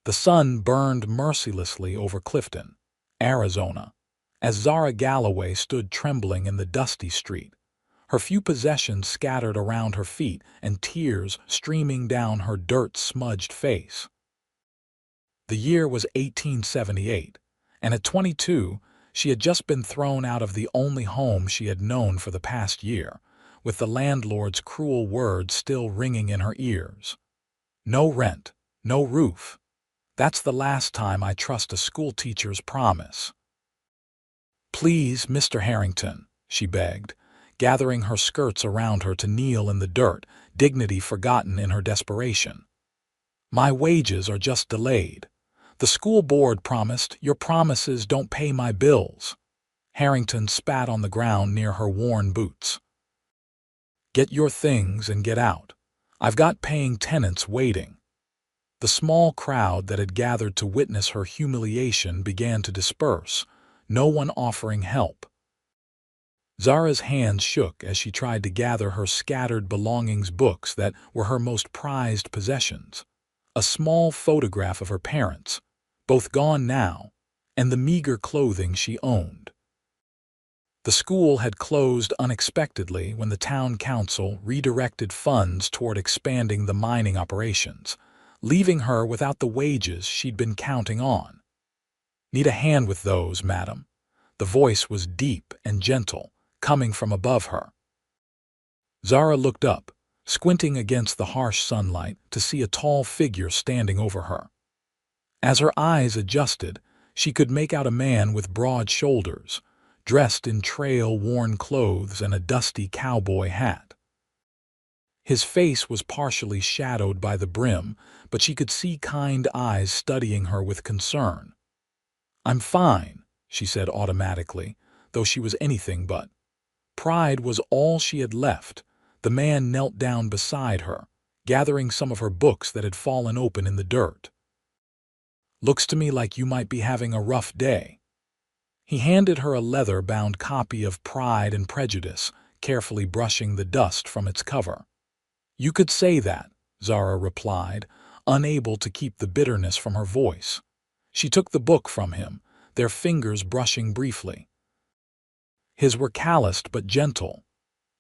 The sun burned mercilessly over Clifton, Arizona, as Zara Galloway stood trembling in the dusty street, her few possessions scattered around her feet and tears streaming down her dirt-smudged face. The year was 1878, and at 22, she had just been thrown out of the only home she had known for the past year, with the landlord's cruel words still ringing in her ears. No rent, no roof. That's the last time I trust a schoolteacher's promise. "Please, Mr. Harrington," she begged, gathering her skirts around her to kneel in the dirt, dignity forgotten in her desperation. "My wages are just delayed. The school board promised. Your promises don't pay my bills." Harrington spat on the ground near her worn boots. "Get your things and get out. I've got paying tenants waiting." The small crowd that had gathered to witness her humiliation began to disperse, no one offering help. Zara's hands shook as she tried to gather her scattered belongings, books that were her most prized possessions, a small photograph of her parents, both gone now, and the meager clothing she owned. The school had closed unexpectedly when the town council redirected funds toward expanding the mining operations, leaving her without the wages she'd been counting on. "Need a hand with those, madam." The voice was deep and gentle, coming from above her. Zara looked up, squinting against the harsh sunlight to see a tall figure standing over her. As her eyes adjusted, she could make out a man with broad shoulders, dressed in trail-worn clothes and a dusty cowboy hat. His face was partially shadowed by the brim, but she could see kind eyes studying her with concern. "I'm fine," she said automatically, though she was anything but. Pride was all she had left. The man knelt down beside her, gathering some of her books that had fallen open in the dirt. "Looks to me like you might be having a rough day." He handed her a leather-bound copy of Pride and Prejudice, carefully brushing the dust from its cover. "You could say that," Zara replied, unable to keep the bitterness from her voice. She took the book from him, their fingers brushing briefly. His were calloused but gentle.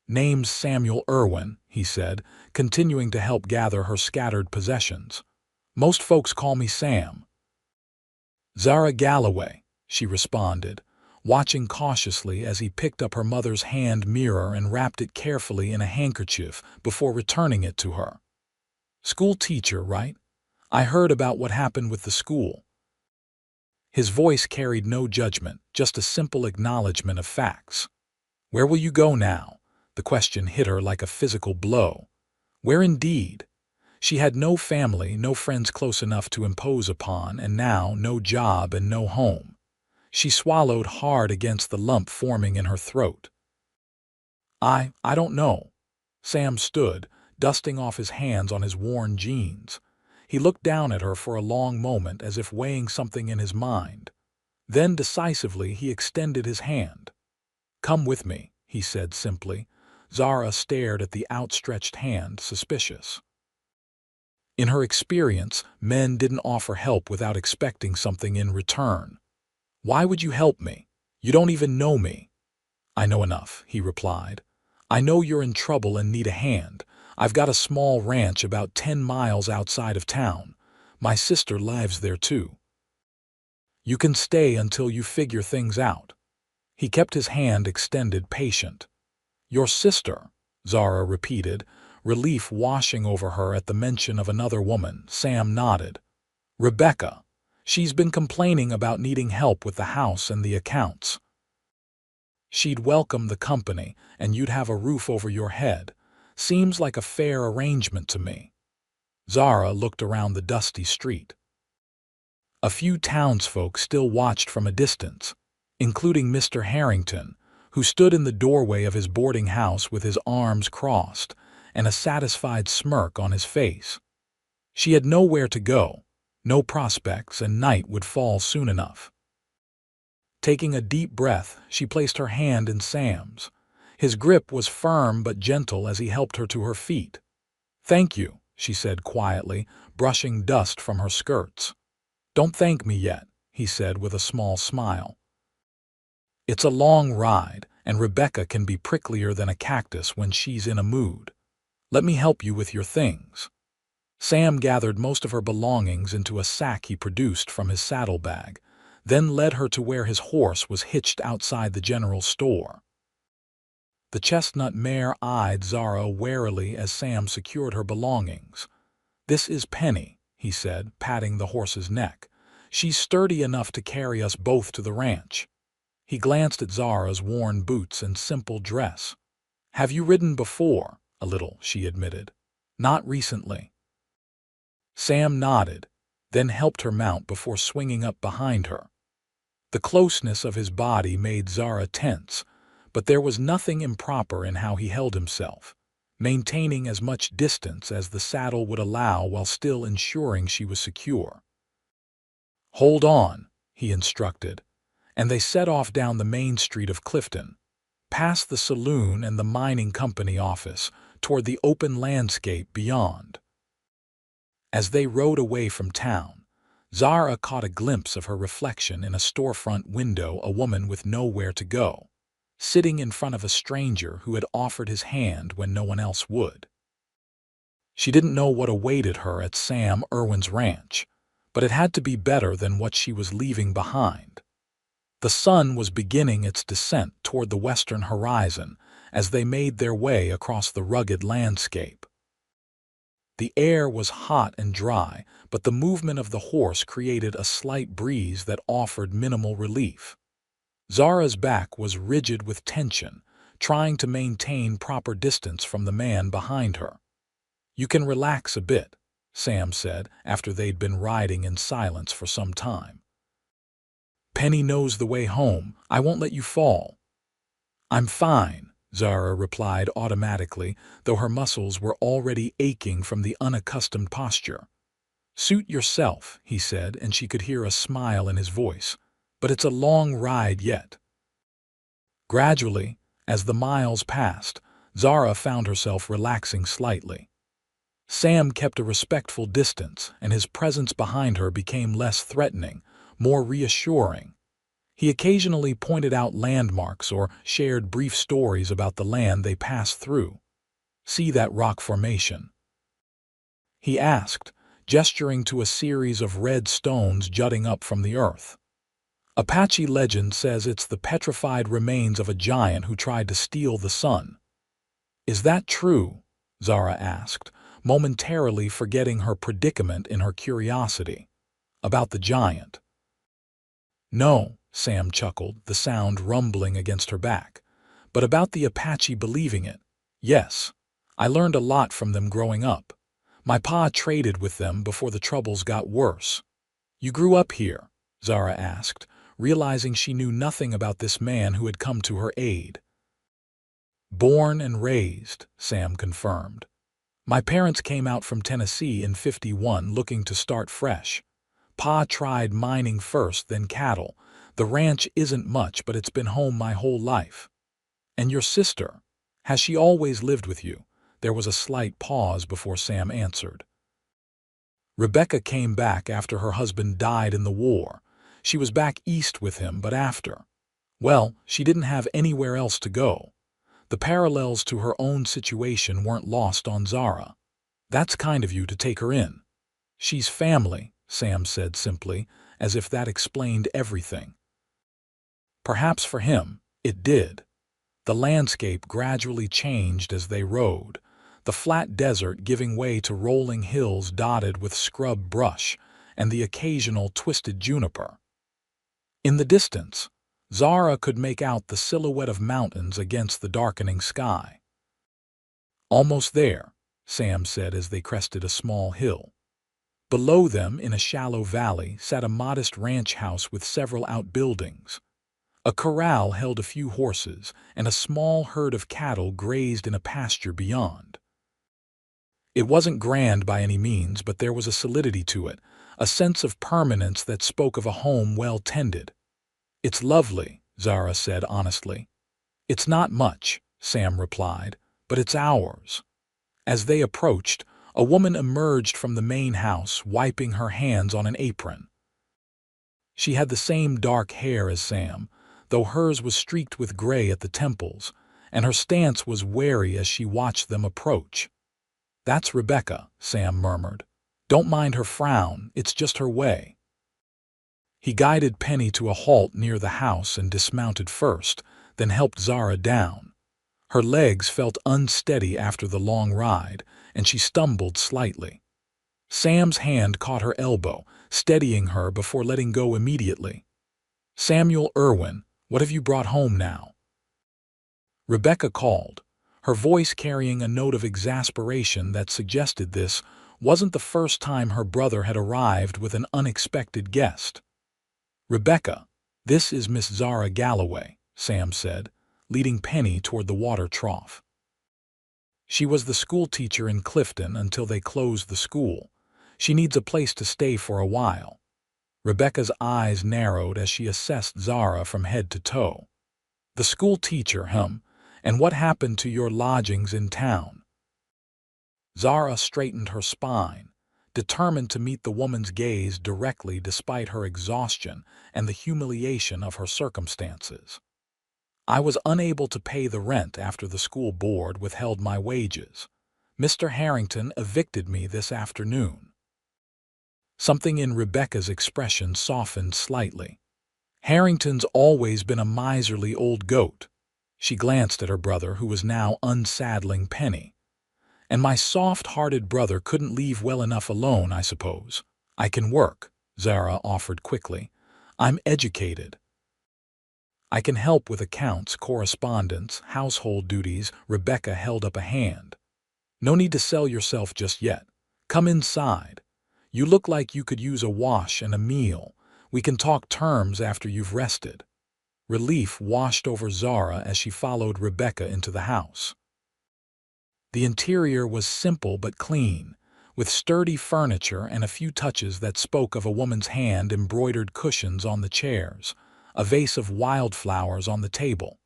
"Name's Samuel Irwin," he said, continuing to help gather her scattered possessions. "Most folks call me Sam." "Zara Galloway," she responded, watching cautiously as he picked up her mother's hand mirror and wrapped it carefully in a handkerchief before returning it to her. "School teacher, right? I heard about what happened with the school." His voice carried no judgment, just a simple acknowledgement of facts. "Where will you go now?" The question hit her like a physical blow. Where indeed? She had no family, no friends close enough to impose upon, and now no job and no home. She swallowed hard against the lump forming in her throat. I don't know." Sam stood, dusting off his hands on his worn jeans. He looked down at her for a long moment as if weighing something in his mind. Then decisively he extended his hand. "Come with me," he said simply. Zara stared at the outstretched hand, suspicious. In her experience, men didn't offer help without expecting something in return. "Why would you help me? You don't even know me." "I know enough," he replied. "I know you're in trouble and need a hand. I've got a small ranch about 10 miles outside of town. My sister lives there too. You can stay until you figure things out." He kept his hand extended, patient. "Your sister," Zara repeated, relief washing over her at the mention of another woman. Sam nodded. "Rebecca. She's been complaining about needing help with the house and the accounts. She'd welcome the company, and you'd have a roof over your head. Seems like a fair arrangement to me." Zara looked around the dusty street. A few townsfolk still watched from a distance, including Mr. Harrington, who stood in the doorway of his boarding house with his arms crossed and a satisfied smirk on his face. She had nowhere to go, no prospects, and night would fall soon enough. Taking a deep breath, she placed her hand in Sam's. His grip was firm but gentle as he helped her to her feet. "Thank you," she said quietly, brushing dust from her skirts. "Don't thank me yet," he said with a small smile. "It's a long ride, and Rebecca can be pricklier than a cactus when she's in a mood. Let me help you with your things." Sam gathered most of her belongings into a sack he produced from his saddlebag, then led her to where his horse was hitched outside the general store. The chestnut mare eyed Zara warily as Sam secured her belongings. "This is Penny," he said, patting the horse's neck. "She's sturdy enough to carry us both to the ranch." He glanced at Zara's worn boots and simple dress. "Have you ridden before?" "A little," she admitted. "Not recently." Sam nodded, then helped her mount before swinging up behind her. The closeness of his body made Zara tense, but there was nothing improper in how he held himself, maintaining as much distance as the saddle would allow while still ensuring she was secure. "Hold on," he instructed, and they set off down the main street of Clifton, past the saloon and the mining company office, toward the open landscape beyond. As they rode away from town, Zara caught a glimpse of her reflection in a storefront window, a woman with nowhere to go, sitting in front of a stranger who had offered his hand when no one else would. She didn't know what awaited her at Sam Irwin's ranch, but it had to be better than what she was leaving behind. The sun was beginning its descent toward the western horizon as they made their way across the rugged landscape. The air was hot and dry, but the movement of the horse created a slight breeze that offered minimal relief. Zara's back was rigid with tension, trying to maintain proper distance from the man behind her. "You can relax a bit," Sam said after they'd been riding in silence for some time. "Penny knows the way home. I won't let you fall." "I'm fine," Zara replied automatically, though her muscles were already aching from the unaccustomed posture. "Suit yourself," he said, and she could hear a smile in his voice. "But it's a long ride yet." Gradually, as the miles passed, Zara found herself relaxing slightly. Sam kept a respectful distance, and his presence behind her became less threatening, more reassuring. He occasionally pointed out landmarks or shared brief stories about the land they passed through. "See that rock formation?" he asked, gesturing to a series of red stones jutting up from the earth. "Apache legend says it's the petrified remains of a giant who tried to steal the sun." "Is that true?" Zara asked, momentarily forgetting her predicament in her curiosity. "About the giant?" "No," Sam chuckled, the sound rumbling against her back. "But about the Apache believing it. Yes. I learned a lot from them growing up. My pa traded with them before the troubles got worse." "You grew up here?" Zara asked, realizing she knew nothing about this man who had come to her aid. "Born and raised," Sam confirmed. "My parents came out from Tennessee in '51 looking to start fresh. Pa tried mining first, then cattle. The ranch isn't much, but it's been home my whole life." "And your sister? Has she always lived with you?" There was a slight pause before Sam answered. "Rebecca came back after her husband died in the war. She was back east with him, but after, well, she didn't have anywhere else to go." The parallels to her own situation weren't lost on Zara. "That's kind of you to take her in." "She's family," Sam said simply, as if that explained everything. Perhaps for him, it did. The landscape gradually changed as they rode, the flat desert giving way to rolling hills dotted with scrub brush and the occasional twisted juniper. In the distance, Zara could make out the silhouette of mountains against the darkening sky. "Almost there," Sam said as they crested a small hill. Below them, in a shallow valley, sat a modest ranch house with several outbuildings. A corral held a few horses, and a small herd of cattle grazed in a pasture beyond. It wasn't grand by any means, but there was a solidity to it, a sense of permanence that spoke of a home well tended. "It's lovely," Zara said honestly. "It's not much," Sam replied, "but it's ours." As they approached, a woman emerged from the main house, wiping her hands on an apron. She had the same dark hair as Sam, though hers was streaked with gray at the temples, and her stance was wary as she watched them approach. "That's Rebecca," Sam murmured. "Don't mind her frown, it's just her way." He guided Penny to a halt near the house and dismounted first, then helped Zara down. Her legs felt unsteady after the long ride, and she stumbled slightly. Sam's hand caught her elbow, steadying her before letting go immediately. "Samuel Irwin, what have you brought home now?" Rebecca called, her voice carrying a note of exasperation that suggested this wasn't the first time her brother had arrived with an unexpected guest. "Rebecca, this is Miss Zara Galloway," Sam said, leading Penny toward the water trough. She was the schoolteacher in Clifton until they closed the school. She needs a place to stay for a while. Rebecca's eyes narrowed as she assessed Zara from head to toe. "The schoolteacher, and what happened to your lodgings in town?" Zara straightened her spine, determined to meet the woman's gaze directly despite her exhaustion and the humiliation of her circumstances. "I was unable to pay the rent after the school board withheld my wages. Mr. Harrington evicted me this afternoon." Something in Rebecca's expression softened slightly. "Harrington's always been a miserly old goat." She glanced at her brother, who was now unsaddling Penny. "And my soft-hearted brother couldn't leave well enough alone, I suppose." "I can work," Zara offered quickly. "I'm educated. I can help with accounts, correspondence, household duties." Rebecca held up a hand. "No need to sell yourself just yet. Come inside. You look like you could use a wash and a meal. We can talk terms after you've rested." Relief washed over Zara as she followed Rebecca into the house. The interior was simple but clean, with sturdy furniture and a few touches that spoke of a woman's hand-embroidered cushions on the chairs, a vase of wildflowers on the table.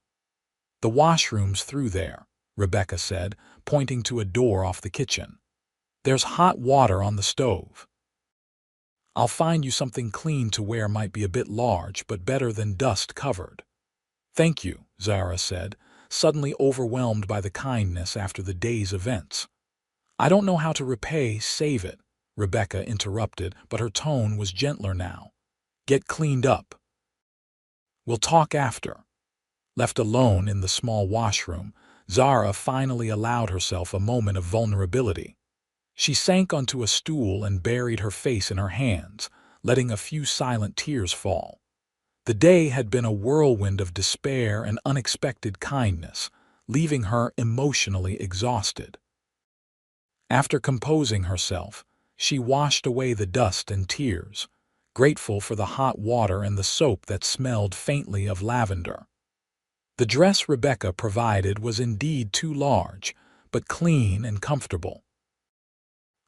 "The washroom's through there," Rebecca said, pointing to a door off the kitchen. "There's hot water on the stove. I'll find you something clean to wear. Might be a bit large, but better than dust-covered." "Thank you," Zara said, suddenly overwhelmed by the kindness after the day's events. "I don't know how to repay, save it," Rebecca interrupted, but her tone was gentler now. "Get cleaned up. We'll talk after." Left alone in the small washroom, Zara finally allowed herself a moment of vulnerability. She sank onto a stool and buried her face in her hands, letting a few silent tears fall. The day had been a whirlwind of despair and unexpected kindness, leaving her emotionally exhausted. After composing herself, she washed away the dust and tears, grateful for the hot water and the soap that smelled faintly of lavender. The dress Rebecca provided was indeed too large, but clean and comfortable.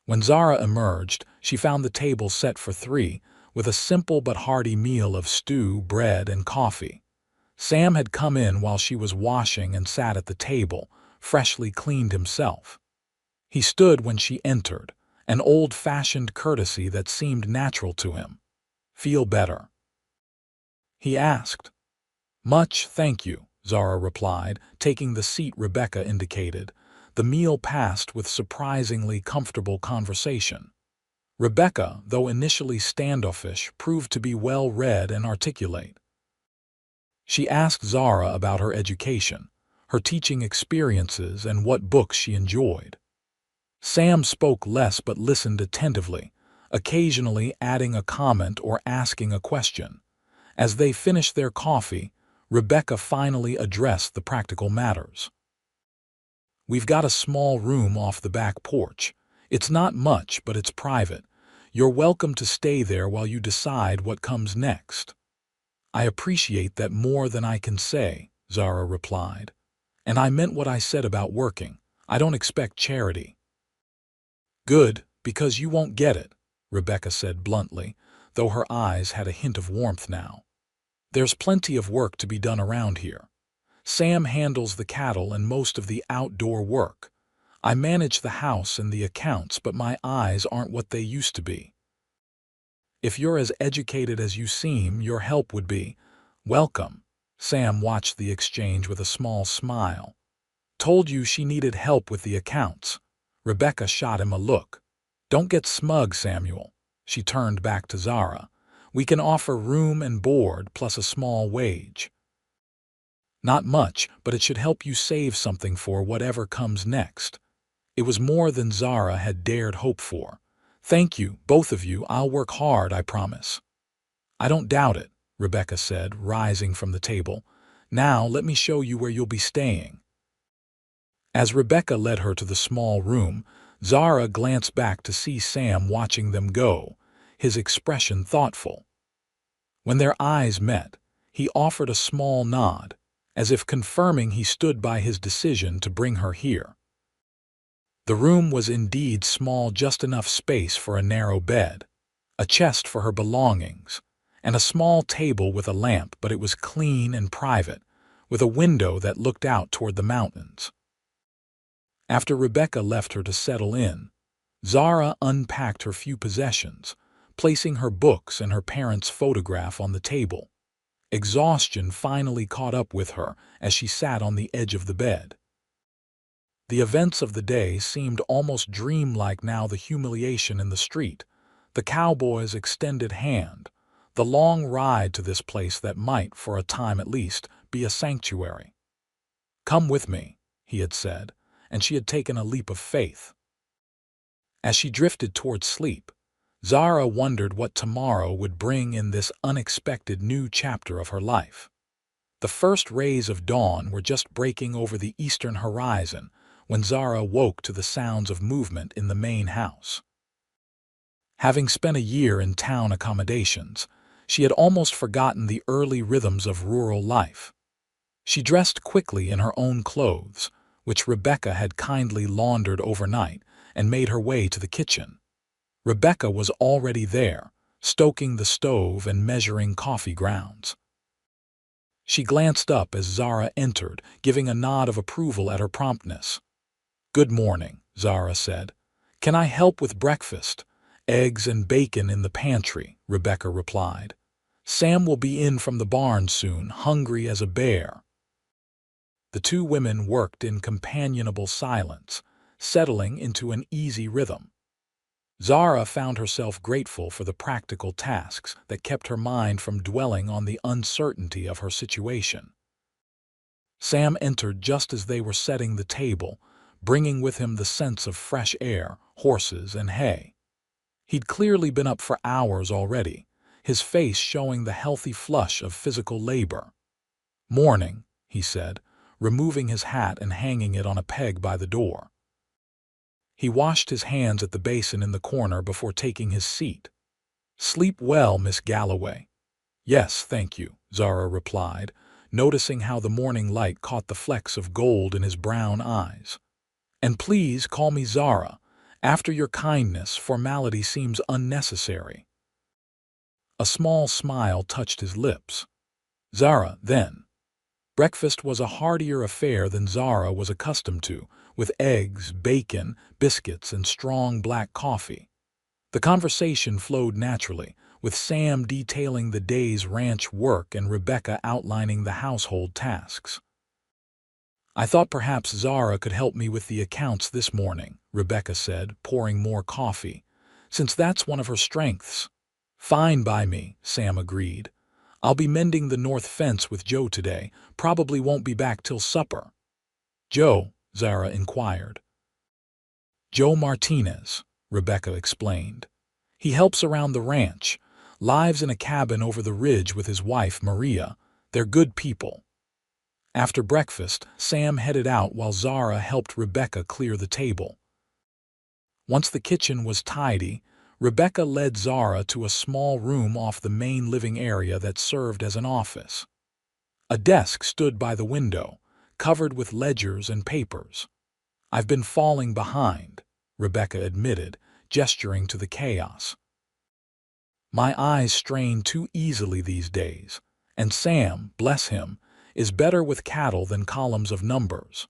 When Zara emerged, she found the table set for three, with a simple but hearty meal of stew, bread, and coffee. Sam had come in while she was washing and sat at the table, freshly cleaned himself. He stood when she entered, an old-fashioned courtesy that seemed natural to him. "Feel better?" he asked. "Much, thank you," Zara replied, taking the seat Rebecca indicated. The meal passed with surprisingly comfortable conversation. Rebecca, though initially standoffish, proved to be well-read and articulate. She asked Zara about her education, her teaching experiences, and what books she enjoyed. Sam spoke less but listened attentively, occasionally adding a comment or asking a question. As they finished their coffee, Rebecca finally addressed the practical matters. "We've got a small room off the back porch. It's not much, but it's private. You're welcome to stay there while you decide what comes next." "I appreciate that more than I can say," Zara replied. "And I meant what I said about working. I don't expect charity." "Good, because you won't get it," Rebecca said bluntly, though her eyes had a hint of warmth now. "There's plenty of work to be done around here. Sam handles the cattle and most of the outdoor work. I manage the house and the accounts, but my eyes aren't what they used to be." If you're as educated as you seem, your help would be welcome. Sam watched the exchange with a small smile. Told you she needed help with the accounts. Rebecca shot him a look. Don't get smug, Samuel. She turned back to Zara. We can offer room and board plus a small wage. Not much, but it should help you save something for whatever comes next. It was more than Zara had dared hope for. Thank you, both of you. I'll work hard, I promise. I don't doubt it, Rebecca said, rising from the table. Now let me show you where you'll be staying. As Rebecca led her to the small room, Zara glanced back to see Sam watching them go, his expression thoughtful. When their eyes met, he offered a small nod, as if confirming he stood by his decision to bring her here. The room was indeed small, just enough space for a narrow bed, a chest for her belongings, and a small table with a lamp, but it was clean and private, with a window that looked out toward the mountains. After Rebecca left her to settle in, Zara unpacked her few possessions, placing her books and her parents' photograph on the table. Exhaustion finally caught up with her as she sat on the edge of the bed. The events of the day seemed almost dreamlike now: the humiliation in the street, the cowboy's extended hand, the long ride to this place that might, for a time at least, be a sanctuary. Come with me, he had said, and she had taken a leap of faith. As she drifted toward sleep, Zara wondered what tomorrow would bring in this unexpected new chapter of her life. The first rays of dawn were just breaking over the eastern horizon when Zara woke to the sounds of movement in the main house. Having spent a year in town accommodations, she had almost forgotten the early rhythms of rural life. She dressed quickly in her own clothes, which Rebecca had kindly laundered overnight, and made her way to the kitchen. Rebecca was already there, stoking the stove and measuring coffee grounds. She glanced up as Zara entered, giving a nod of approval at her promptness. "Good morning," Zara said. "Can I help with breakfast?" "Eggs and bacon in the pantry," Rebecca replied. "Sam will be in from the barn soon, hungry as a bear." The two women worked in companionable silence, settling into an easy rhythm. Zara found herself grateful for the practical tasks that kept her mind from dwelling on the uncertainty of her situation. Sam entered just as they were setting the table, bringing with him the sense of fresh air, horses, and hay. He'd clearly been up for hours already, his face showing the healthy flush of physical labor. "Morning," he said, removing his hat and hanging it on a peg by the door. He washed his hands at the basin in the corner before taking his seat. "Sleep well, Miss Galloway." "Yes, thank you," Zara replied, noticing how the morning light caught the flecks of gold in his brown eyes. "And please call me Zara. After your kindness, formality seems unnecessary." A small smile touched his lips. "Zara, then." Breakfast was a heartier affair than Zara was accustomed to, with eggs, bacon, biscuits, and strong black coffee. The conversation flowed naturally, with Sam detailing the day's ranch work and Rebecca outlining the household tasks. "I thought perhaps Zara could help me with the accounts this morning," Rebecca said, pouring more coffee, "since that's one of her strengths." "Fine by me," Sam agreed. "I'll be mending the north fence with Joe today. Probably won't be back till supper." "Joe?" Zara inquired. "Joe Martinez," Rebecca explained. "He helps around the ranch, lives in a cabin over the ridge with his wife, Maria. They're good people." After breakfast, Sam headed out while Zara helped Rebecca clear the table. Once the kitchen was tidy, Rebecca led Zara to a small room off the main living area that served as an office. A desk stood by the window, covered with ledgers and papers. "I've been falling behind," Rebecca admitted, gesturing to the chaos. "My eyes strain too easily these days, and Sam, bless him, is better with cattle than columns of numbers."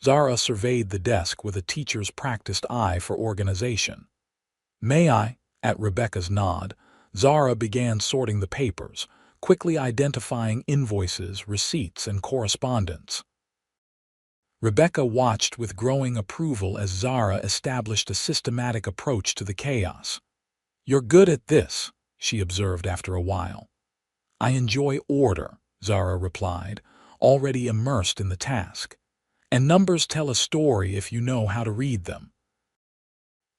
Zara surveyed the desk with a teacher's practiced eye for organization. "May I?" At Rebecca's nod, Zara began sorting the papers, quickly identifying invoices, receipts, and correspondence. Rebecca watched with growing approval as Zara established a systematic approach to the chaos. "You're good at this," she observed after a while. "I enjoy order," Zara replied, already immersed in the task. "And numbers tell a story if you know how to read them."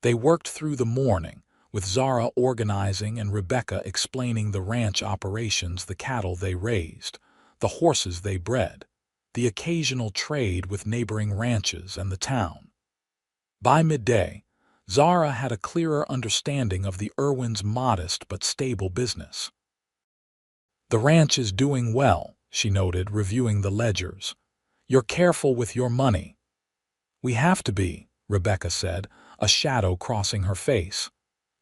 They worked through the morning, with Zara organizing and Rebecca explaining the ranch operations, the cattle they raised, the horses they bred, the occasional trade with neighboring ranches and the town. By midday, Zara had a clearer understanding of the Irwins' modest but stable business. "The ranch is doing well," she noted, reviewing the ledgers. "You're careful with your money." "We have to be," Rebecca said, a shadow crossing her face.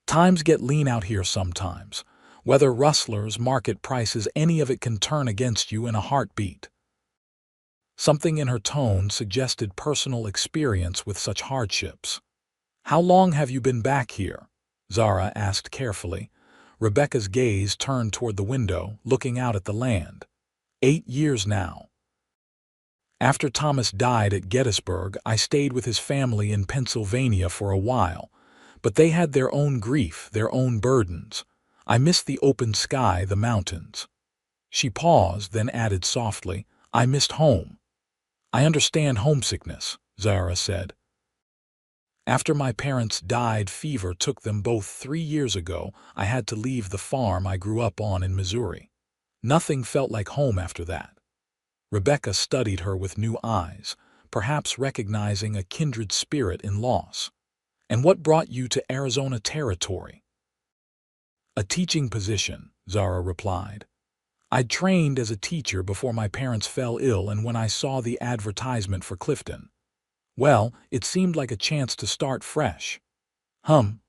"Times get lean out here sometimes. Whether rustlers, market prices, any of it can turn against you in a heartbeat." Something in her tone suggested personal experience with such hardships. "How long have you been back here?" Zara asked carefully. Rebecca's gaze turned toward the window, looking out at the land. 8 years now. After Thomas died at Gettysburg, I stayed with his family in Pennsylvania for a while, but they had their own grief, their own burdens. I missed the open sky, the mountains." She paused, then added softly, "I missed home." "I understand homesickness," Zara said. "After my parents died, fever took them both 3 years ago. I had to leave the farm I grew up on in Missouri. Nothing felt like home after that." Rebecca studied her with new eyes, perhaps recognizing a kindred spirit in loss. "And what brought you to Arizona Territory?" "A teaching position," Zara replied. "I'd trained as a teacher before my parents fell ill, and when I saw the advertisement for Clifton, well, it seemed like a chance to start fresh."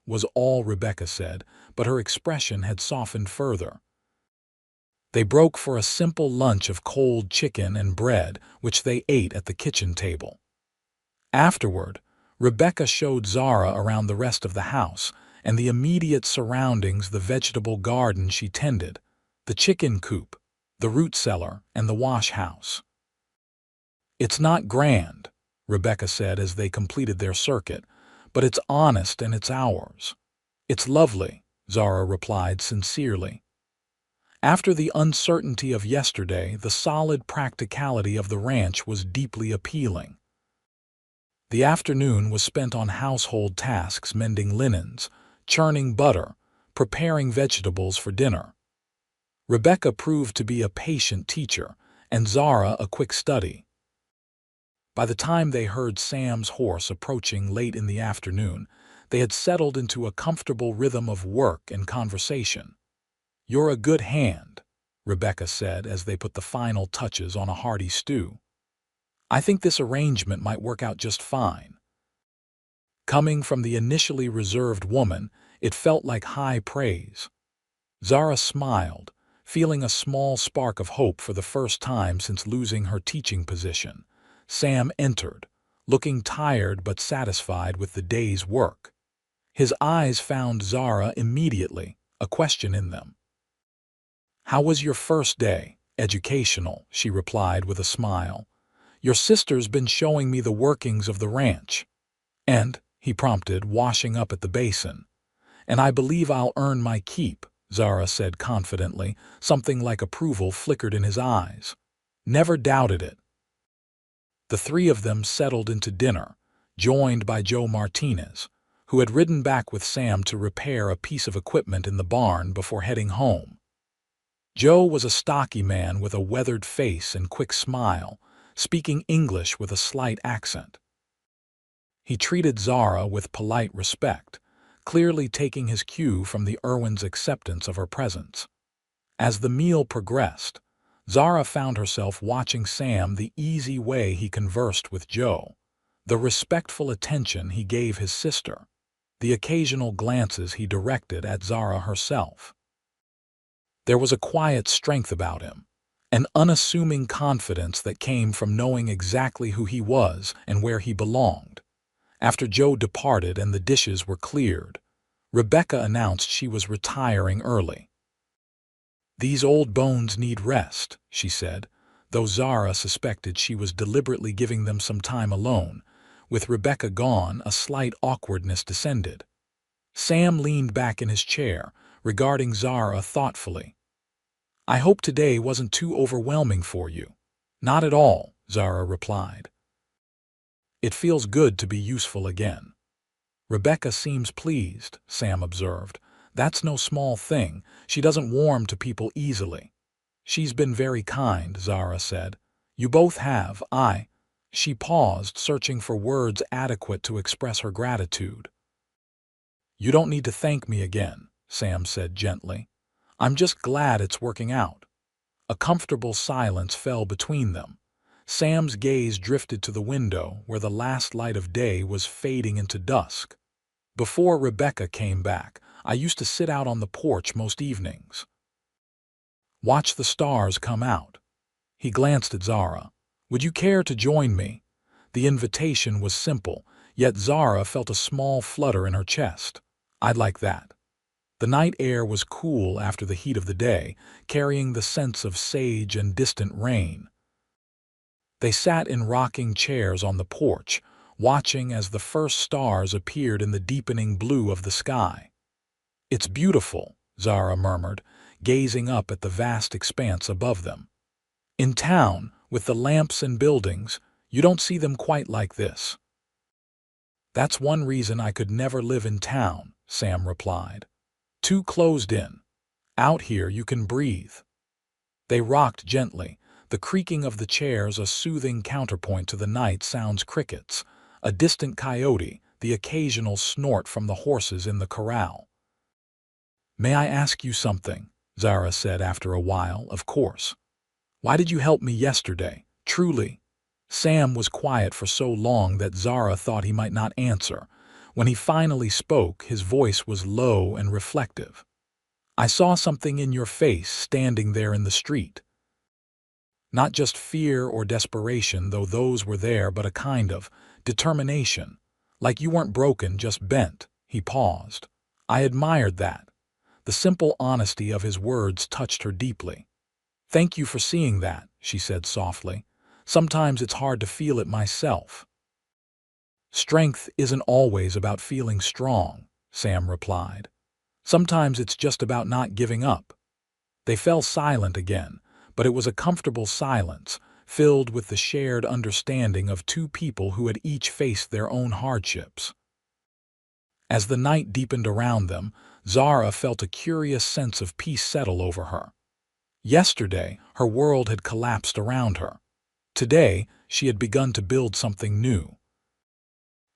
Was all Rebecca said, but her expression had softened further. They broke for a simple lunch of cold chicken and bread, which they ate at the kitchen table. Afterward, Rebecca showed Zara around the rest of the house and the immediate surroundings, the vegetable garden she tended, the chicken coop, the root cellar, and the wash house. "It's not grand," Rebecca said as they completed their circuit, "but it's honest and it's ours." "It's lovely," Zara replied sincerely. After the uncertainty of yesterday, the solid practicality of the ranch was deeply appealing. The afternoon was spent on household tasks, mending linens, churning butter, preparing vegetables for dinner. Rebecca proved to be a patient teacher, and Zara a quick study. By the time they heard Sam's horse approaching late in the afternoon, they had settled into a comfortable rhythm of work and conversation. "You're a good hand," Rebecca said as they put the final touches on a hearty stew. "I think this arrangement might work out just fine." Coming from the initially reserved woman, it felt like high praise. Zara smiled, feeling a small spark of hope for the first time since losing her teaching position. Sam entered, looking tired but satisfied with the day's work. His eyes found Zara immediately, a question in them. "How was your first day?" "Educational," she replied with a smile. "Your sister's been showing me the workings of the ranch." "And," he prompted, washing up at the basin. "And I believe I'll earn my keep," Zara said confidently. Something like approval flickered in his eyes. "Never doubted it." The three of them settled into dinner, joined by Joe Martinez, who had ridden back with Sam to repair a piece of equipment in the barn before heading home. Joe was a stocky man with a weathered face and quick smile, speaking English with a slight accent. He treated Zara with polite respect, clearly taking his cue from the Irwins' acceptance of her presence. As the meal progressed, Zara found herself watching Sam, the easy way he conversed with Joe, the respectful attention he gave his sister, the occasional glances he directed at Zara herself. There was a quiet strength about him, an unassuming confidence that came from knowing exactly who he was and where he belonged. After Joe departed and the dishes were cleared, Rebecca announced she was retiring early. "These old bones need rest," she said, though Zara suspected she was deliberately giving them some time alone. With Rebecca gone, a slight awkwardness descended. Sam leaned back in his chair, regarding Zara thoughtfully. "I hope today wasn't too overwhelming for you." "Not at all," Zara replied. "It feels good to be useful again." "Rebecca seems pleased," Sam observed. "That's no small thing. She doesn't warm to people easily." "She's been very kind," Zara said. "You both have, I—" She paused, searching for words adequate to express her gratitude. "You don't need to thank me again," Sam said gently. "I'm just glad it's working out." A comfortable silence fell between them. Sam's gaze drifted to the window, where the last light of day was fading into dusk. "Before Rebecca came back, I used to sit out on the porch most evenings. Watch the stars come out." He glanced at Zara. "Would you care to join me?" The invitation was simple, yet Zara felt a small flutter in her chest. "I'd like that." The night air was cool after the heat of the day, carrying the sense of sage and distant rain. They sat in rocking chairs on the porch, watching as the first stars appeared in the deepening blue of the sky. "It's beautiful," Zara murmured, gazing up at the vast expanse above them. "In town, with the lamps and buildings, you don't see them quite like this." "That's one reason I could never live in town," Sam replied. "Too closed in. Out here you can breathe." They rocked gently, the creaking of the chairs a soothing counterpoint to the night sounds: crickets, a distant coyote, the occasional snort from the horses in the corral. "May I ask you something?" Zara said after a while. "Of course." "Why did you help me yesterday? Truly." Sam was quiet for so long that Zara thought he might not answer. When he finally spoke, his voice was low and reflective. "I saw something in your face standing there in the street. Not just fear or desperation, though those were there, but a kind of determination. Like you weren't broken, just bent." He paused. I admired that. The simple honesty of his words touched her deeply. "Thank you for seeing that," she said softly. "Sometimes it's hard to feel it myself." "Strength isn't always about feeling strong," Sam replied. "Sometimes it's just about not giving up." They fell silent again, but it was a comfortable silence, filled with the shared understanding of two people who had each faced their own hardships. As the night deepened around them, Zara felt a curious sense of peace settle over her. Yesterday, her world had collapsed around her. Today, she had begun to build something new.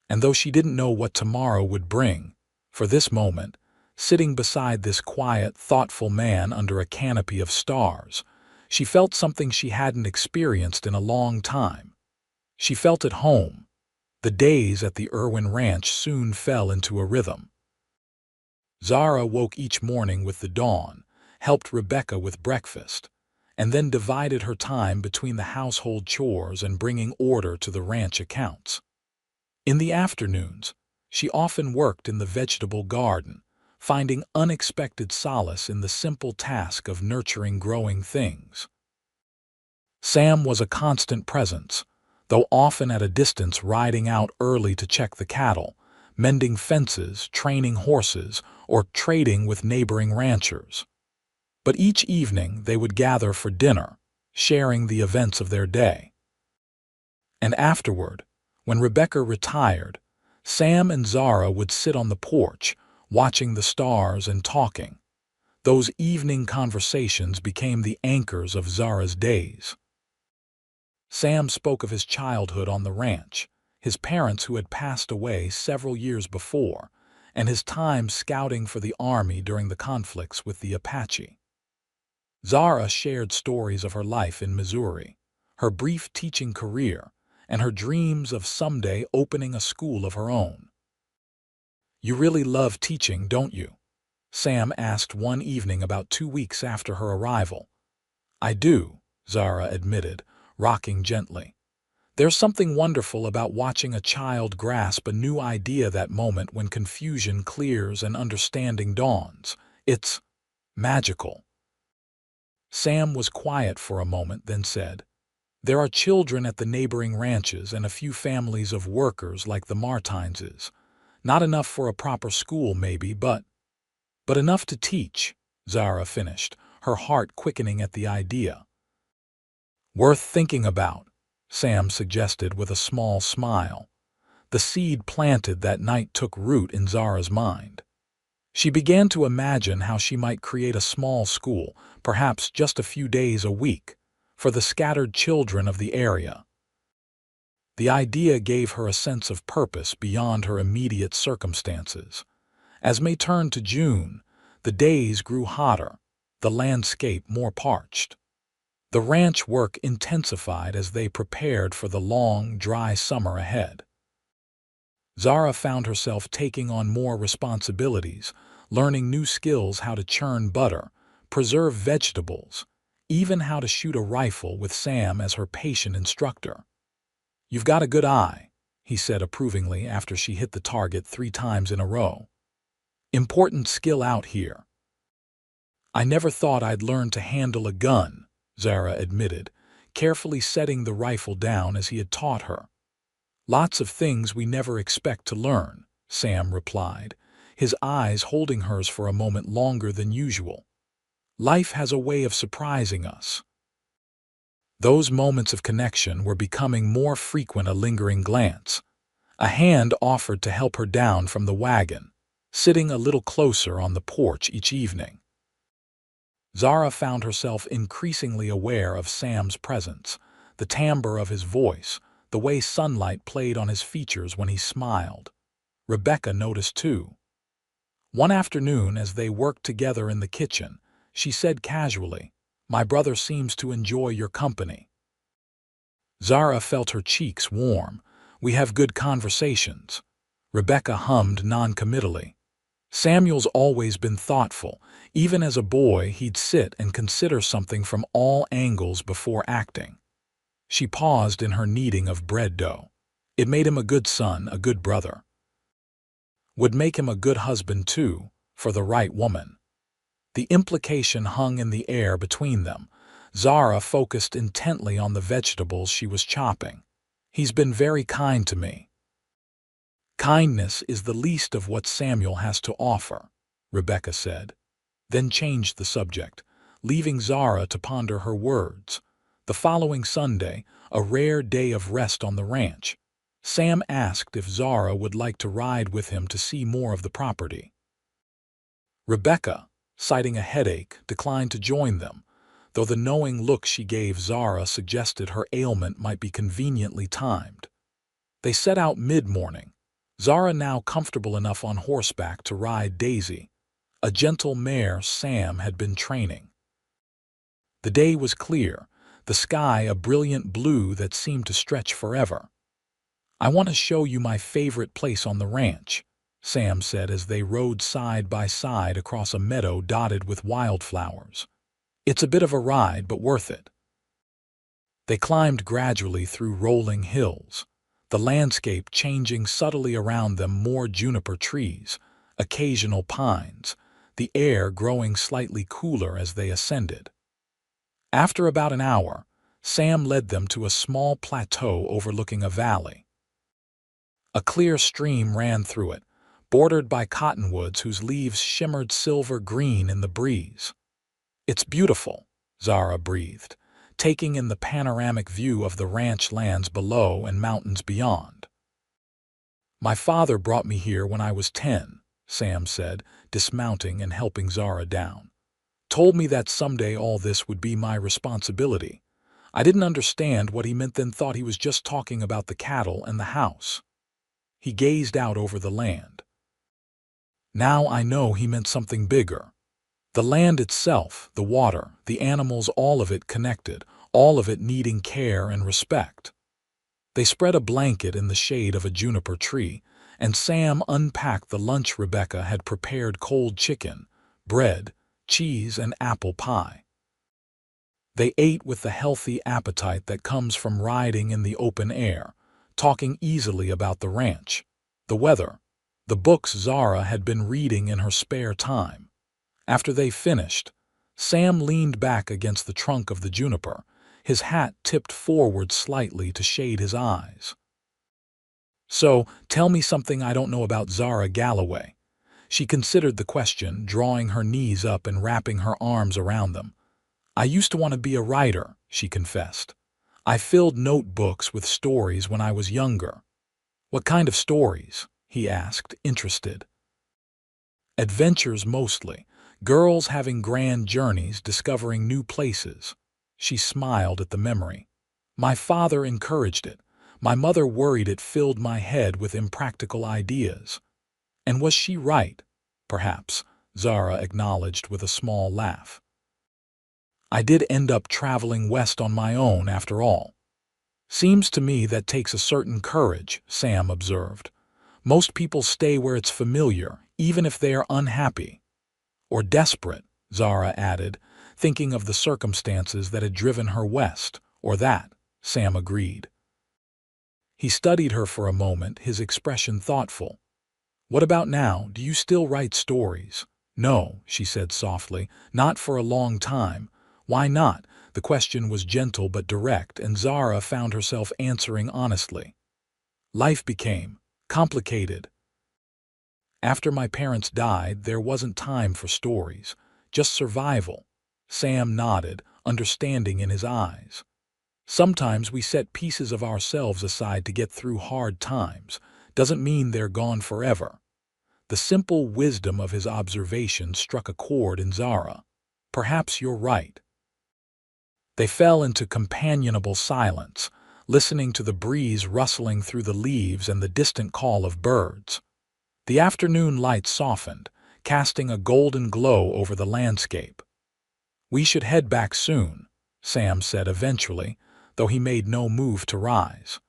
And though she didn't know what tomorrow would bring, for this moment, sitting beside this quiet, thoughtful man under a canopy of stars, she felt something she hadn't experienced in a long time. She felt at home. The days at the Irwin Ranch soon fell into a rhythm. Zara woke each morning with the dawn, helped Rebecca with breakfast, and then divided her time between the household chores and bringing order to the ranch accounts. In the afternoons, she often worked in the vegetable garden, finding unexpected solace in the simple task of nurturing growing things. Sam was a constant presence, though often at a distance, riding out early to check the cattle, mending fences, training horses, or trading with neighboring ranchers. But each evening they would gather for dinner, sharing the events of their day. And afterward, when Rebecca retired, Sam and Zara would sit on the porch, watching the stars and talking. Those evening conversations became the anchors of Zara's days. Sam spoke of his childhood on the ranch, his parents who had passed away several years before, and his time scouting for the army during the conflicts with the Apache. Zara shared stories of her life in Missouri, her brief teaching career, and her dreams of someday opening a school of her own. "You really love teaching, don't you?" Sam asked one evening about 2 weeks after her arrival. "I do," Zara admitted, rocking gently. There's something wonderful about watching a child grasp a new idea that moment when confusion clears and understanding dawns. It's magical. Sam was quiet for a moment, then said, "There are children at the neighboring ranches and a few families of workers like the Martinses. Not enough for a proper school, maybe, but enough to teach," Zara finished, her heart quickening at the idea. "Worth thinking about," Sam suggested with a small smile. The seed planted that night took root in Zara's mind. She began to imagine how she might create a small school, perhaps just a few days a week, for the scattered children of the area. The idea gave her a sense of purpose beyond her immediate circumstances. As May turned to June, the days grew hotter, the landscape more parched. The ranch work intensified as they prepared for the long, dry summer ahead. Zara found herself taking on more responsibilities, learning new skills: how to churn butter, preserve vegetables, even how to shoot a rifle with Sam as her patient instructor. "You've got a good eye," he said approvingly after she hit the target 3 times in a row. "Important skill out here." "I never thought I'd learn to handle a gun," Zara admitted, carefully setting the rifle down as he had taught her. "Lots of things we never expect to learn," Sam replied, his eyes holding hers for a moment longer than usual. "Life has a way of surprising us." Those moments of connection were becoming more frequent. A lingering glance. A hand offered to help her down from the wagon, sitting a little closer on the porch each evening. Zara found herself increasingly aware of Sam's presence, the timbre of his voice, the way sunlight played on his features when he smiled. Rebecca noticed too. One afternoon, as they worked together in the kitchen, she said casually, "My brother seems to enjoy your company." Zara felt her cheeks warm. "We have good conversations," Rebecca hummed noncommittally. "Samuel's always been thoughtful. Even as a boy, he'd sit and consider something from all angles before acting." She paused in her kneading of bread dough. "It made him a good son, a good brother. Would make him a good husband too, for the right woman." The implication hung in the air between them. Zara focused intently on the vegetables she was chopping. "He's been very kind to me." "Kindness is the least of what Samuel has to offer," Rebecca said, then changed the subject, leaving Zara to ponder her words. The following Sunday, a rare day of rest on the ranch, Sam asked if Zara would like to ride with him to see more of the property. Rebecca, citing a headache, declined to join them, though the knowing look she gave Zara suggested her ailment might be conveniently timed. They set out mid-morning, Zara now comfortable enough on horseback to ride Daisy, a gentle mare Sam had been training. The day was clear, the sky a brilliant blue that seemed to stretch forever. "I want to show you my favorite place on the ranch," Sam said as they rode side by side across a meadow dotted with wildflowers. "It's a bit of a ride, but worth it." They climbed gradually through rolling hills, the landscape changing subtly around them: more juniper trees, occasional pines, the air growing slightly cooler as they ascended. After about an hour, Sam led them to a small plateau overlooking a valley. A clear stream ran through it, bordered by cottonwoods whose leaves shimmered silver-green in the breeze. "It's beautiful," Zara breathed, taking in the panoramic view of the ranch lands below and mountains beyond. "My father brought me here when I was 10, Sam said, dismounting and helping Zara down. "Told me that someday all this would be my responsibility. I didn't understand what he meant, then thought he was just talking about the cattle and the house." He gazed out over the land. "Now I know he meant something bigger. The land itself, the water, the animals, all of it connected, all of it needing care and respect." They spread a blanket in the shade of a juniper tree, and Sam unpacked the lunch. Rebecca had prepared: cold chicken, bread, cheese, and apple pie. They ate with the healthy appetite that comes from riding in the open air, talking easily about the ranch, the weather, the books Zara had been reading in her spare time. After they finished, Sam leaned back against the trunk of the juniper, his hat tipped forward slightly to shade his eyes. "So, tell me something I don't know about Zara Galloway." She considered the question, drawing her knees up and wrapping her arms around them. "I used to want to be a writer," she confessed. "I filled notebooks with stories when I was younger." "What kind of stories?" he asked, interested. "Adventures mostly. Girls having grand journeys, discovering new places." She smiled at the memory. "My father encouraged it. My mother worried it filled my head with impractical ideas." "And was she right?" "Perhaps," Zara acknowledged with a small laugh. "I did end up traveling west on my own after all." "Seems to me that takes a certain courage," Sam observed. "Most people stay where it's familiar, even if they are unhappy." "Or desperate," Zara added, thinking of the circumstances that had driven her west. "Or that," Sam agreed. He studied her for a moment, his expression thoughtful. "What about now? Do you still write stories?" "No," she said softly, "not for a long time." "Why not?" The question was gentle but direct, and Zara found herself answering honestly. "Life became complicated. After my parents died, there wasn't time for stories, just survival." Sam nodded, understanding in his eyes. "Sometimes we set pieces of ourselves aside to get through hard times. Doesn't mean they're gone forever." The simple wisdom of his observation struck a chord in Zara. "Perhaps you're right." They fell into companionable silence, listening to the breeze rustling through the leaves and the distant call of birds. The afternoon light softened, casting a golden glow over the landscape. "We should head back soon," Sam said eventually, though he made no move to rise.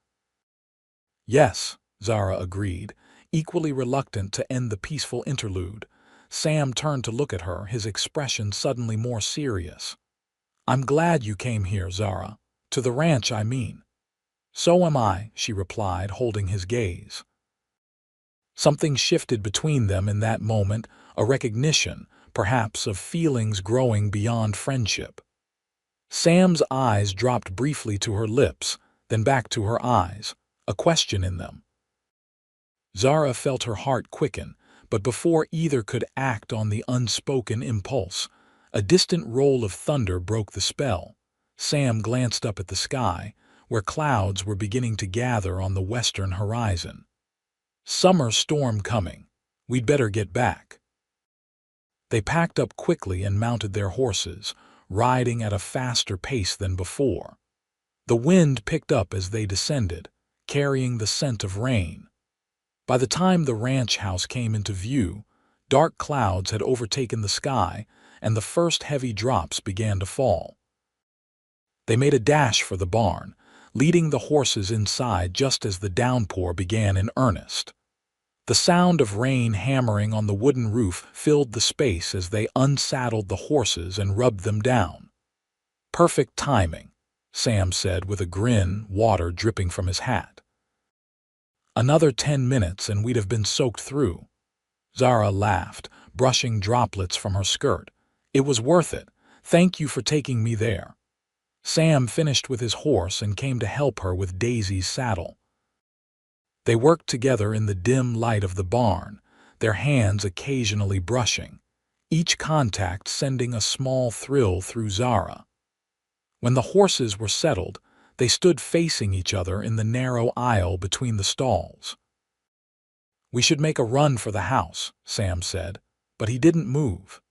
"Yes," Zara agreed, equally reluctant to end the peaceful interlude. Sam turned to look at her, his expression suddenly more serious. "I'm glad you came here, Zara. To the ranch, I mean." "So am I," she replied, holding his gaze. Something shifted between them in that moment, a recognition, perhaps, of feelings growing beyond friendship. Sam's eyes dropped briefly to her lips, then back to her eyes, a question in them. Zara felt her heart quicken, but before either could act on the unspoken impulse, a distant roll of thunder broke the spell. Sam glanced up at the sky, where clouds were beginning to gather on the western horizon. "Summer storm coming. We'd better get back." They packed up quickly and mounted their horses, riding at a faster pace than before. The wind picked up as they descended, carrying the scent of rain. By the time the ranch house came into view, dark clouds had overtaken the sky, and the first heavy drops began to fall. They made a dash for the barn, leading the horses inside just as the downpour began in earnest. The sound of rain hammering on the wooden roof filled the space as they unsaddled the horses and rubbed them down. "Perfect timing," Sam said with a grin, water dripping from his hat. "Another 10 minutes and we'd have been soaked through." Zara laughed, brushing droplets from her skirt. "It was worth it. Thank you for taking me there." Sam finished with his horse and came to help her with Daisy's saddle. They worked together in the dim light of the barn, their hands occasionally brushing, each contact sending a small thrill through Zara. When the horses were settled, they stood facing each other in the narrow aisle between the stalls. "We should make a run for the house," Sam said, but he didn't move.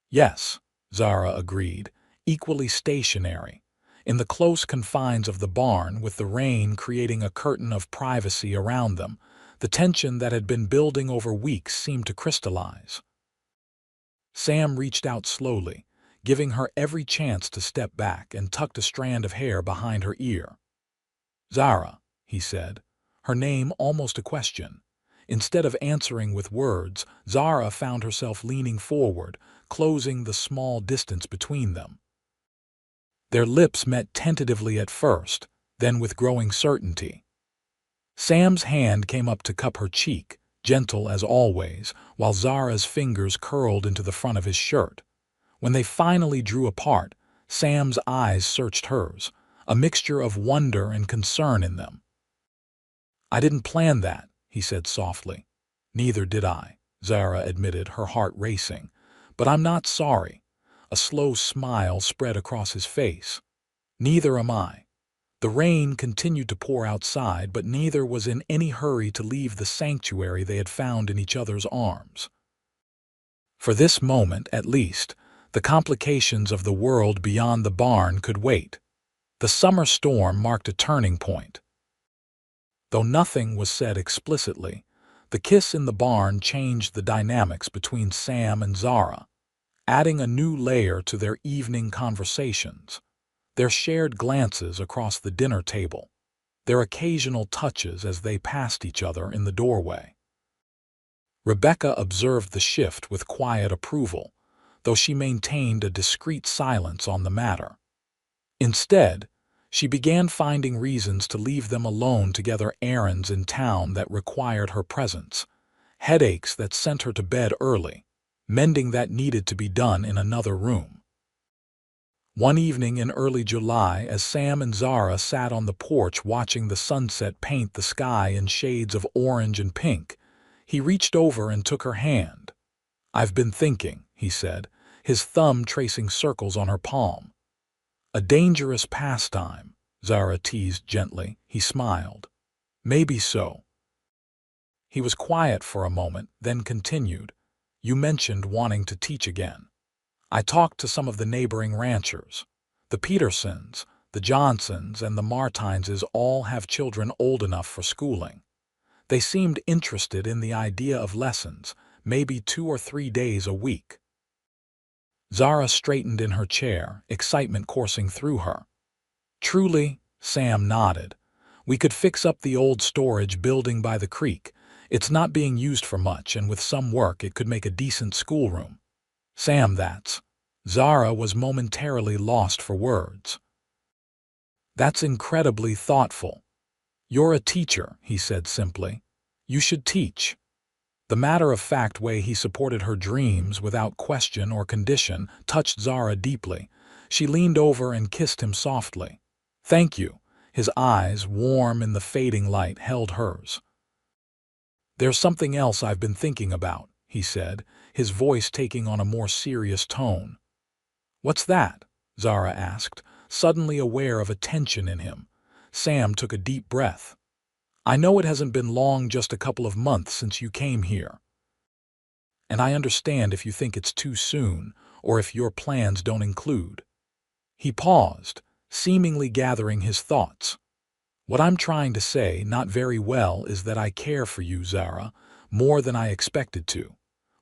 "Yes," Zara agreed, equally stationary, in the close confines of the barn, with the rain creating a curtain of privacy around them. The tension that had been building over weeks seemed to crystallize. Sam reached out slowly, giving her every chance to step back, and tucked a strand of hair behind her ear. "Zara," he said, her name almost a question. Instead of answering with words, Zara found herself leaning forward, closing the small distance between them. Their lips met tentatively at first, then with growing certainty. Sam's hand came up to cup her cheek, gentle as always, while Zara's fingers curled into the front of his shirt. When they finally drew apart, Sam's eyes searched hers, a mixture of wonder and concern in them. "I didn't plan that," he said softly. "Neither did I," Zara admitted, her heart racing. "But I'm not sorry." A slow smile spread across his face. "Neither am I." The rain continued to pour outside, but neither was in any hurry to leave the sanctuary they had found in each other's arms. For this moment, at least, the complications of the world beyond the barn could wait. The summer storm marked a turning point. Though nothing was said explicitly, the kiss in the barn changed the dynamics between Sam and Zara, adding a new layer to their evening conversations. Their shared glances across the dinner table, their occasional touches as they passed each other in the doorway. Rebecca observed the shift with quiet approval, though she maintained a discreet silence on the matter. Instead, she began finding reasons to leave them alone together, errands in town that required her presence, headaches that sent her to bed early, mending that needed to be done in another room. One evening in early July, as Sam and Zara sat on the porch watching the sunset paint the sky in shades of orange and pink, he reached over and took her hand. "I've been thinking," he said, his thumb tracing circles on her palm. "A dangerous pastime," Zara teased gently. He smiled. "Maybe so." He was quiet for a moment, then continued, "You mentioned wanting to teach again. I talked to some of the neighboring ranchers. The Petersons, the Johnsons, and the Martinses all have children old enough for schooling. They seemed interested in the idea of lessons, maybe 2 or 3 days a week." Zara straightened in her chair, excitement coursing through her. "Truly," Sam nodded. "We could fix up the old storage building by the creek. It's not being used for much, and with some work it could make a decent schoolroom." "Sam, that's—" Zara was momentarily lost for words. "That's incredibly thoughtful. You're a teacher," he said simply. "You should teach." The matter-of-fact way he supported her dreams without question or condition touched Zara deeply. She leaned over and kissed him softly. "Thank you." His eyes, warm in the fading light, held hers. "There's something else I've been thinking about," he said, his voice taking on a more serious tone. "What's that?" Zara asked, suddenly aware of a tension in him. Sam took a deep breath. "I know it hasn't been long, just a couple of months since you came here. And I understand if you think it's too soon, or if your plans don't include." He paused, seemingly gathering his thoughts. "What I'm trying to say, not very well, is that I care for you, Zara, more than I expected to,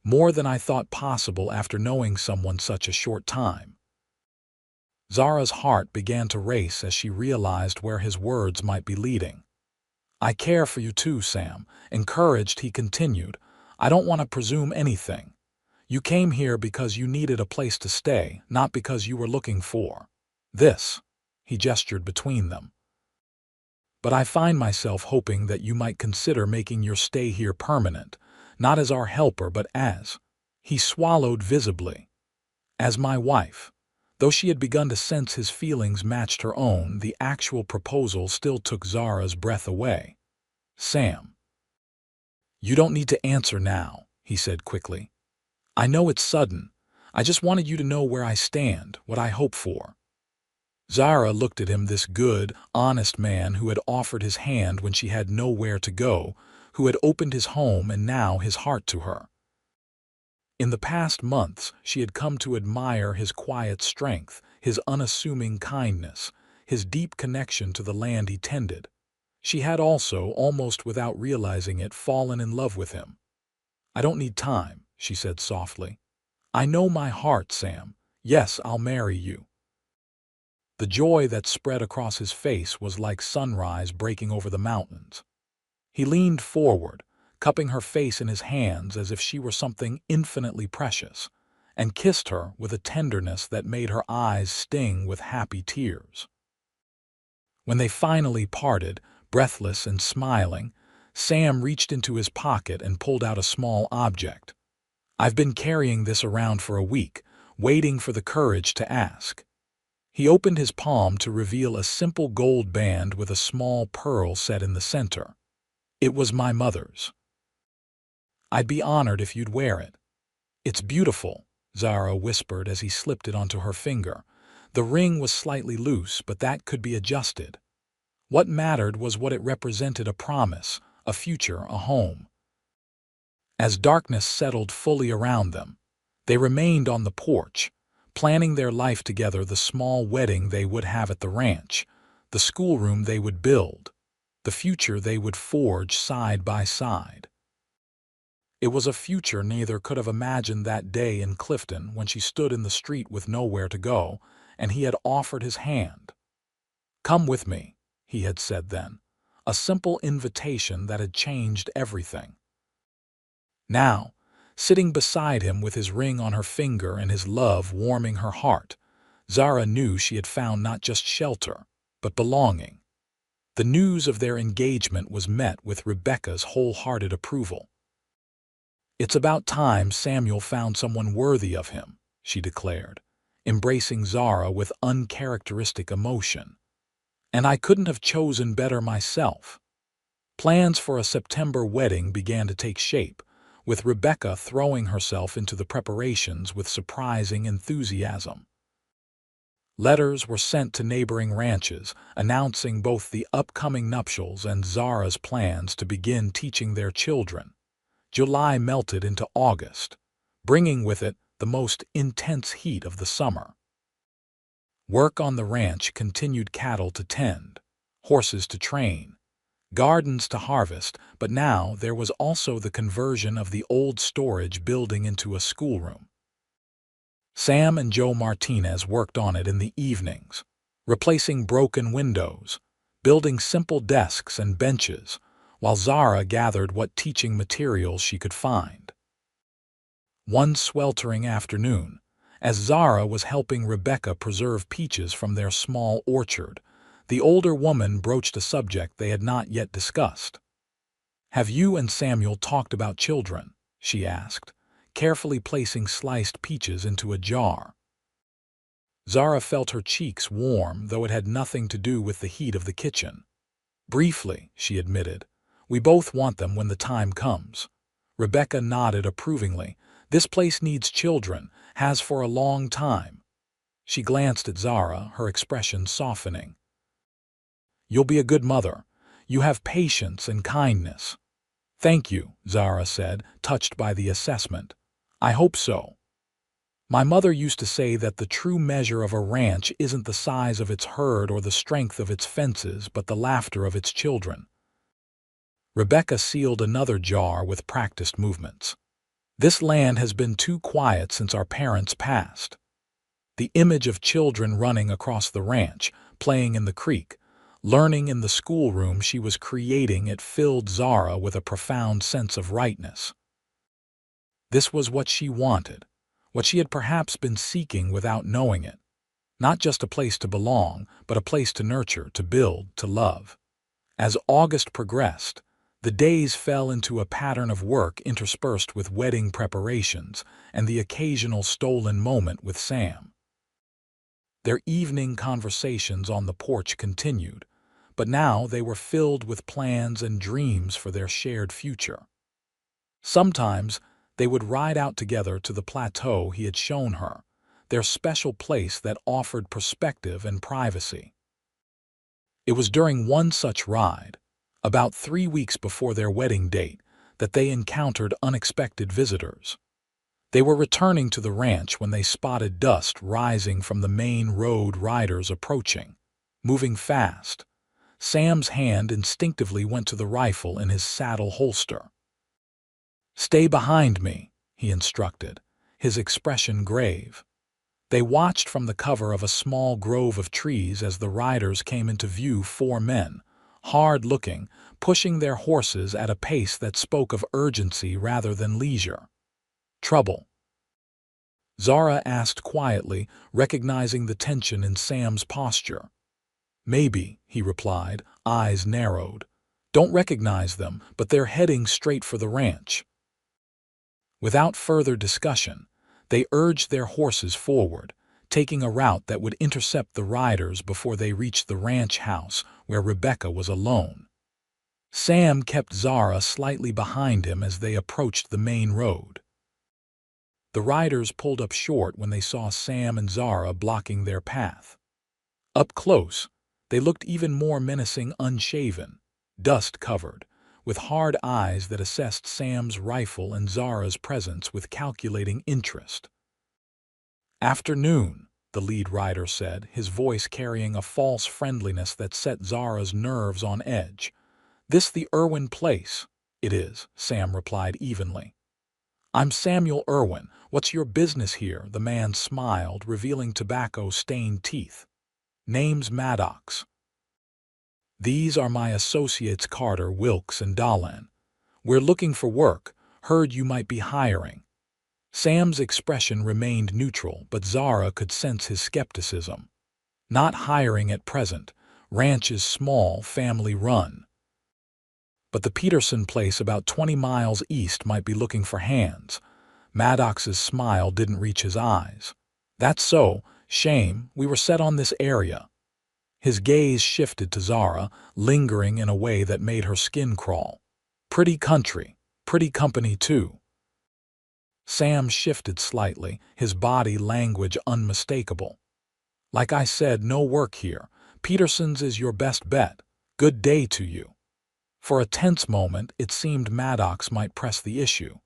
more than I thought possible after knowing someone such a short time." Zara's heart began to race as she realized where his words might be leading. "I care for you too, Sam." Encouraged, he continued, "I don't want to presume anything. You came here because you needed a place to stay, not because you were looking for this." He gestured between them. "But I find myself hoping that you might consider making your stay here permanent, not as our helper, but as—" He swallowed visibly. "As my wife." Though she had begun to sense his feelings matched her own, the actual proposal still took Zara's breath away. "Sam." "You don't need to answer now," he said quickly. "I know it's sudden. I just wanted you to know where I stand, what I hope for." Zara looked at him, this good, honest man who had offered his hand when she had nowhere to go, who had opened his home and now his heart to her. In the past months, she had come to admire his quiet strength, his unassuming kindness, his deep connection to the land he tended. She had also, almost without realizing it, fallen in love with him. "I don't need time," she said softly. "I know my heart, Sam. Yes, I'll marry you." The joy that spread across his face was like sunrise breaking over the mountains. He leaned forward, cupping her face in his hands as if she were something infinitely precious, and kissed her with a tenderness that made her eyes sting with happy tears. When they finally parted, breathless and smiling, Sam reached into his pocket and pulled out a small object. "I've been carrying this around for a week, waiting for the courage to ask." He opened his palm to reveal a simple gold band with a small pearl set in the center. "It was my mother's. I'd be honored if you'd wear it." "It's beautiful," Zara whispered as he slipped it onto her finger. The ring was slightly loose, but that could be adjusted. What mattered was what it represented: a promise, a future, a home. As darkness settled fully around them, they remained on the porch, planning their life together: the small wedding they would have at the ranch, the schoolroom they would build, the future they would forge side by side. It was a future neither could have imagined that day in Clifton when she stood in the street with nowhere to go, and he had offered his hand. "Come with me," he had said then, a simple invitation that had changed everything. Now, sitting beside him with his ring on her finger and his love warming her heart, Zara knew she had found not just shelter, but belonging. The news of their engagement was met with Rebecca's wholehearted approval. "It's about time Samuel found someone worthy of him," she declared, embracing Zara with uncharacteristic emotion. "And I couldn't have chosen better myself." Plans for a September wedding began to take shape, with Rebecca throwing herself into the preparations with surprising enthusiasm. Letters were sent to neighboring ranches, announcing both the upcoming nuptials and Zara's plans to begin teaching their children. July melted into August, bringing with it the most intense heat of the summer. Work on the ranch continued: cattle to tend, horses to train, gardens to harvest, but now there was also the conversion of the old storage building into a schoolroom. Sam and Joe Martinez worked on it in the evenings, replacing broken windows, building simple desks and benches, while Zara gathered what teaching materials she could find. One sweltering afternoon, as Zara was helping Rebecca preserve peaches from their small orchard, the older woman broached a subject they had not yet discussed. "Have you and Samuel talked about children?" she asked, carefully placing sliced peaches into a jar. Zara felt her cheeks warm, though it had nothing to do with the heat of the kitchen. "Briefly," she admitted. "We both want them when the time comes." Rebecca nodded approvingly. "This place needs children, has for a long time." She glanced at Zara, her expression softening. "You'll be a good mother. You have patience and kindness." "Thank you," Zara said, touched by the assessment. "I hope so. My mother used to say that the true measure of a ranch isn't the size of its herd or the strength of its fences, but the laughter of its children." Rebecca sealed another jar with practiced movements. "This land has been too quiet since our parents passed." The image of children running across the ranch, playing in the creek, learning in the schoolroom she was creating, it filled Zara with a profound sense of rightness. This was what she wanted, what she had perhaps been seeking without knowing it. Not just a place to belong, but a place to nurture, to build, to love. As August progressed, the days fell into a pattern of work interspersed with wedding preparations and the occasional stolen moment with Sam. Their evening conversations on the porch continued, but now they were filled with plans and dreams for their shared future. Sometimes they would ride out together to the plateau he had shown her, their special place that offered perspective and privacy. It was during one such ride, about 3 weeks before their wedding date, that they encountered unexpected visitors. They were returning to the ranch when they spotted dust rising from the main road. Riders approaching, moving fast. Sam's hand instinctively went to the rifle in his saddle holster. "Stay behind me," he instructed, his expression grave. They watched from the cover of a small grove of trees as the riders came into view: 4 men, hard-looking, pushing their horses at a pace that spoke of urgency rather than leisure. "Trouble." Zara asked quietly, recognizing the tension in Sam's posture. Maybe, he replied, eyes narrowed. Don't recognize them, but they're heading straight for the ranch. Without further discussion, they urged their horses forward, taking a route that would intercept the riders before they reached the ranch house where Rebecca was alone. Sam kept Zara slightly behind him as they approached the main road. The riders pulled up short when they saw Sam and Zara blocking their path. Up close, they looked even more menacing, unshaven, dust-covered, with hard eyes that assessed Sam's rifle and Zara's presence with calculating interest. "Afternoon," the lead rider said, his voice carrying a false friendliness that set Zara's nerves on edge. "This the Irwin place?" "It is," Sam replied evenly. "I'm Samuel Irwin. What's your business here?" The man smiled, revealing tobacco-stained teeth. "Name's Maddox. These are my associates Carter, Wilkes, and Dahlan. We're looking for work. Heard you might be hiring." Sam's expression remained neutral, but Zara could sense his skepticism. "Not hiring at present. Ranch is small, family-run. But the Peterson place about 20 miles east might be looking for hands." Maddox's smile didn't reach his eyes. "That's so. Shame. We were set on this area." His gaze shifted to Zara, lingering in a way that made her skin crawl. "Pretty country. Pretty company, too." Sam shifted slightly, his body language unmistakable. "Like I said, no work here. Peterson's is your best bet. Good day to you." For a tense moment, it seemed Maddox might press the issue.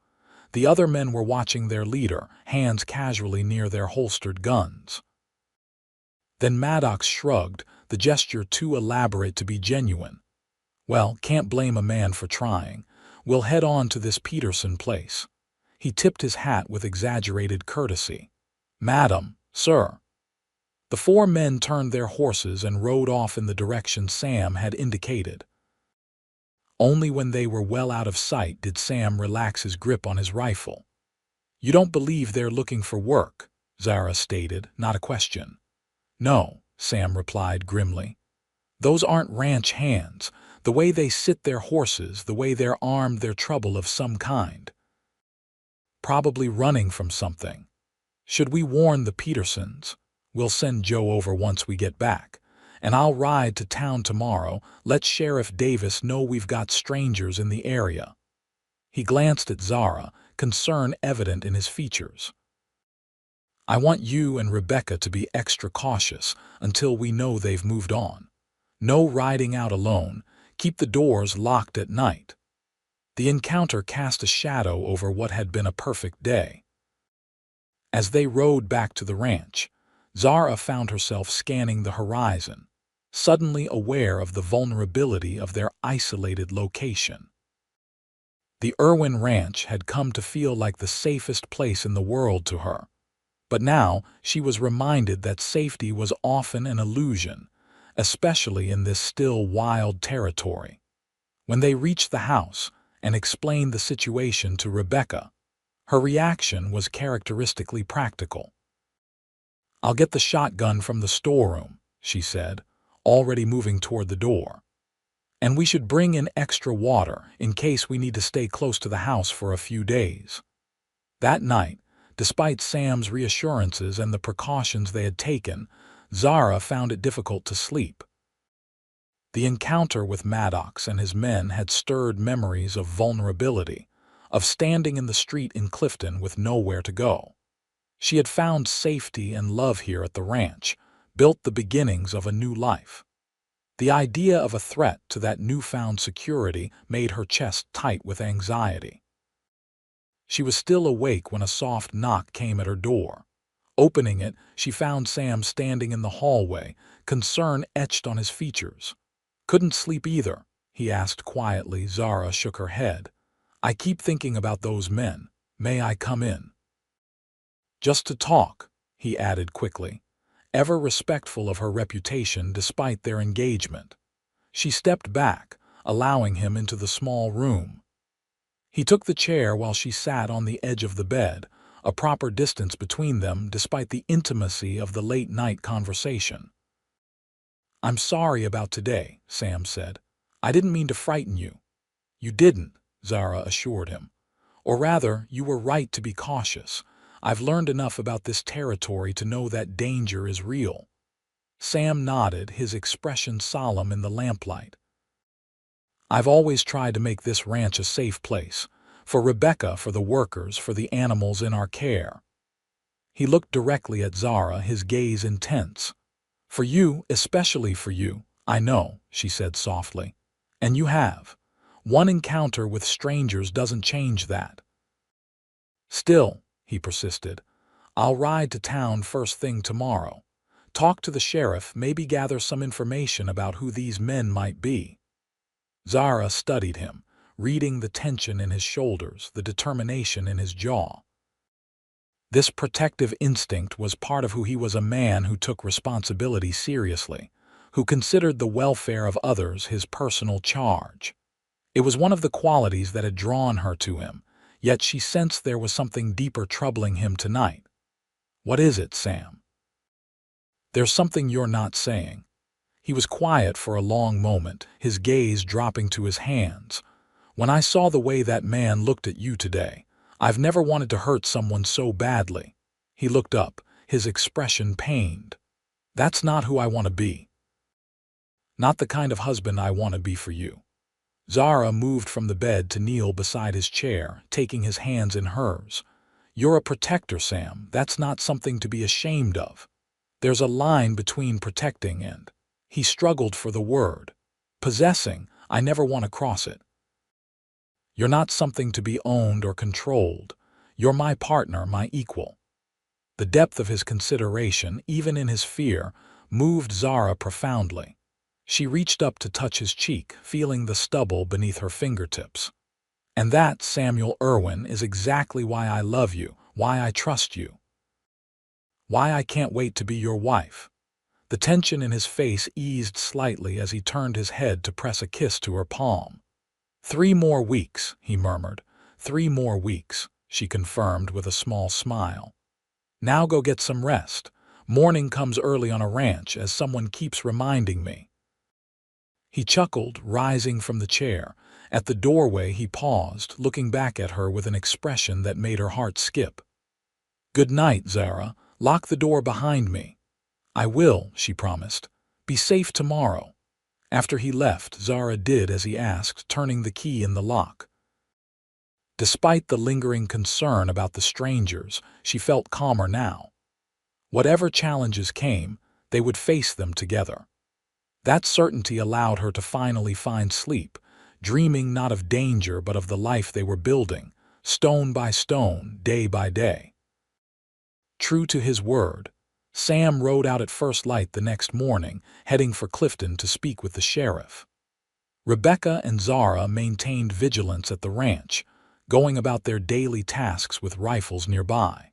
The other men were watching their leader, hands casually near their holstered guns. Then Maddox shrugged, the gesture too elaborate to be genuine. "Well, can't blame a man for trying. We'll head on to this Peterson place." He tipped his hat with exaggerated courtesy. "Madam, sir." The four men turned their horses and rode off in the direction Sam had indicated. Only when they were well out of sight did Sam relax his grip on his rifle. "You don't believe they're looking for work?" Zara stated, not a question. "No," Sam replied grimly. "Those aren't ranch hands. The way they sit their horses, the way they're armed, they're trouble of some kind. Probably running from something. Should we warn the Petersons? We'll send Joe over once we get back. And I'll ride to town tomorrow. Let Sheriff Davis know we've got strangers in the area." He glanced at Zara, concern evident in his features. "I want you and Rebecca to be extra cautious until we know they've moved on. No riding out alone. Keep the doors locked at night." The encounter cast a shadow over what had been a perfect day. As they rode back to the ranch, Zara found herself scanning the horizon, suddenly aware of the vulnerability of their isolated location. The Irwin Ranch had come to feel like the safest place in the world to her. But now she was reminded that safety was often an illusion, especially in this still wild territory. When they reached the house and explained the situation to Rebecca, her reaction was characteristically practical. "I'll get the shotgun from the storeroom," she said, already moving toward the door. "And we should bring in extra water in case we need to stay close to the house for a few days." That night, despite Sam's reassurances and the precautions they had taken, Zara found it difficult to sleep. The encounter with Maddox and his men had stirred memories of vulnerability, of standing in the street in Clifton with nowhere to go. She had found safety and love here at the ranch, built the beginnings of a new life. The idea of a threat to that newfound security made her chest tight with anxiety. She was still awake when a soft knock came at her door. Opening it, she found Sam standing in the hallway, concern etched on his features. "Couldn't sleep either?" he asked quietly. Zara shook her head. "I keep thinking about those men. May I come in?" "Just to talk," he added quickly, ever respectful of her reputation despite their engagement. She stepped back, allowing him into the small room. He took the chair while she sat on the edge of the bed, a proper distance between them despite the intimacy of the late-night conversation. "I'm sorry about today," Sam said. "I didn't mean to frighten you." "You didn't," Zara assured him. "Or rather, you were right to be cautious. I've learned enough about this territory to know that danger is real." Sam nodded, his expression solemn in the lamplight. "I've always tried to make this ranch a safe place. For Rebecca, for the workers, for the animals in our care." He looked directly at Zara, his gaze intense. "For you, especially for you, I know," she said softly. "And you have. One encounter with strangers doesn't change that." "Still," he persisted, "I'll ride to town first thing tomorrow. Talk to the sheriff, maybe gather some information about who these men might be." Zara studied him, reading the tension in his shoulders, the determination in his jaw. This protective instinct was part of who he was, a man who took responsibility seriously, who considered the welfare of others his personal charge. It was one of the qualities that had drawn her to him, yet she sensed there was something deeper troubling him tonight. "What is it, Sam?" "There's something you're not saying." He was quiet for a long moment, his gaze dropping to his hands. "When I saw the way that man looked at you today, I've never wanted to hurt someone so badly." He looked up, his expression pained. "That's not who I want to be. Not the kind of husband I want to be for you." Zara moved from the bed to kneel beside his chair, taking his hands in hers. "You're a protector, Sam. That's not something to be ashamed of. There's a line between protecting and—" he struggled for the word. "Possessing. I never want to cross it. You're not something to be owned or controlled. You're my partner, my equal." The depth of his consideration, even in his fear, moved Zara profoundly. She reached up to touch his cheek, feeling the stubble beneath her fingertips. "And that, Samuel Irwin, is exactly why I love you, why I trust you, why I can't wait to be your wife." The tension in his face eased slightly as he turned his head to press a kiss to her palm. "3 more weeks," he murmured. "3 more weeks," she confirmed with a small smile. "Now go get some rest. Morning comes early on a ranch, as someone keeps reminding me." He chuckled, rising from the chair. At the doorway he paused, looking back at her with an expression that made her heart skip. "Good night, Zara. Lock the door behind me." "I will," she promised. "Be safe tomorrow." After he left, Zara did as he asked, turning the key in the lock. Despite the lingering concern about the strangers, she felt calmer now. Whatever challenges came, they would face them together. That certainty allowed her to finally find sleep, dreaming not of danger but of the life they were building, stone by stone, day by day. True to his word, Sam rode out at first light the next morning, heading for Clifton to speak with the sheriff. Rebecca and Zara maintained vigilance at the ranch, going about their daily tasks with rifles nearby.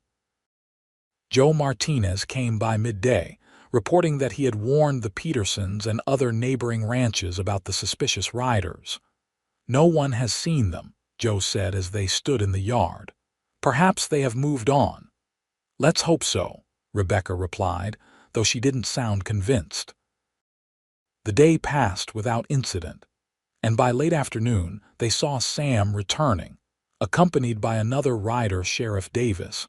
Joe Martinez came by midday, reporting that he had warned the Petersons and other neighboring ranches about the suspicious riders. "No one has seen them," Joe said as they stood in the yard. "Perhaps they have moved on." "Let's hope so," Rebecca replied, though she didn't sound convinced. The day passed without incident, and by late afternoon they saw Sam returning, accompanied by another rider, Sheriff Davis,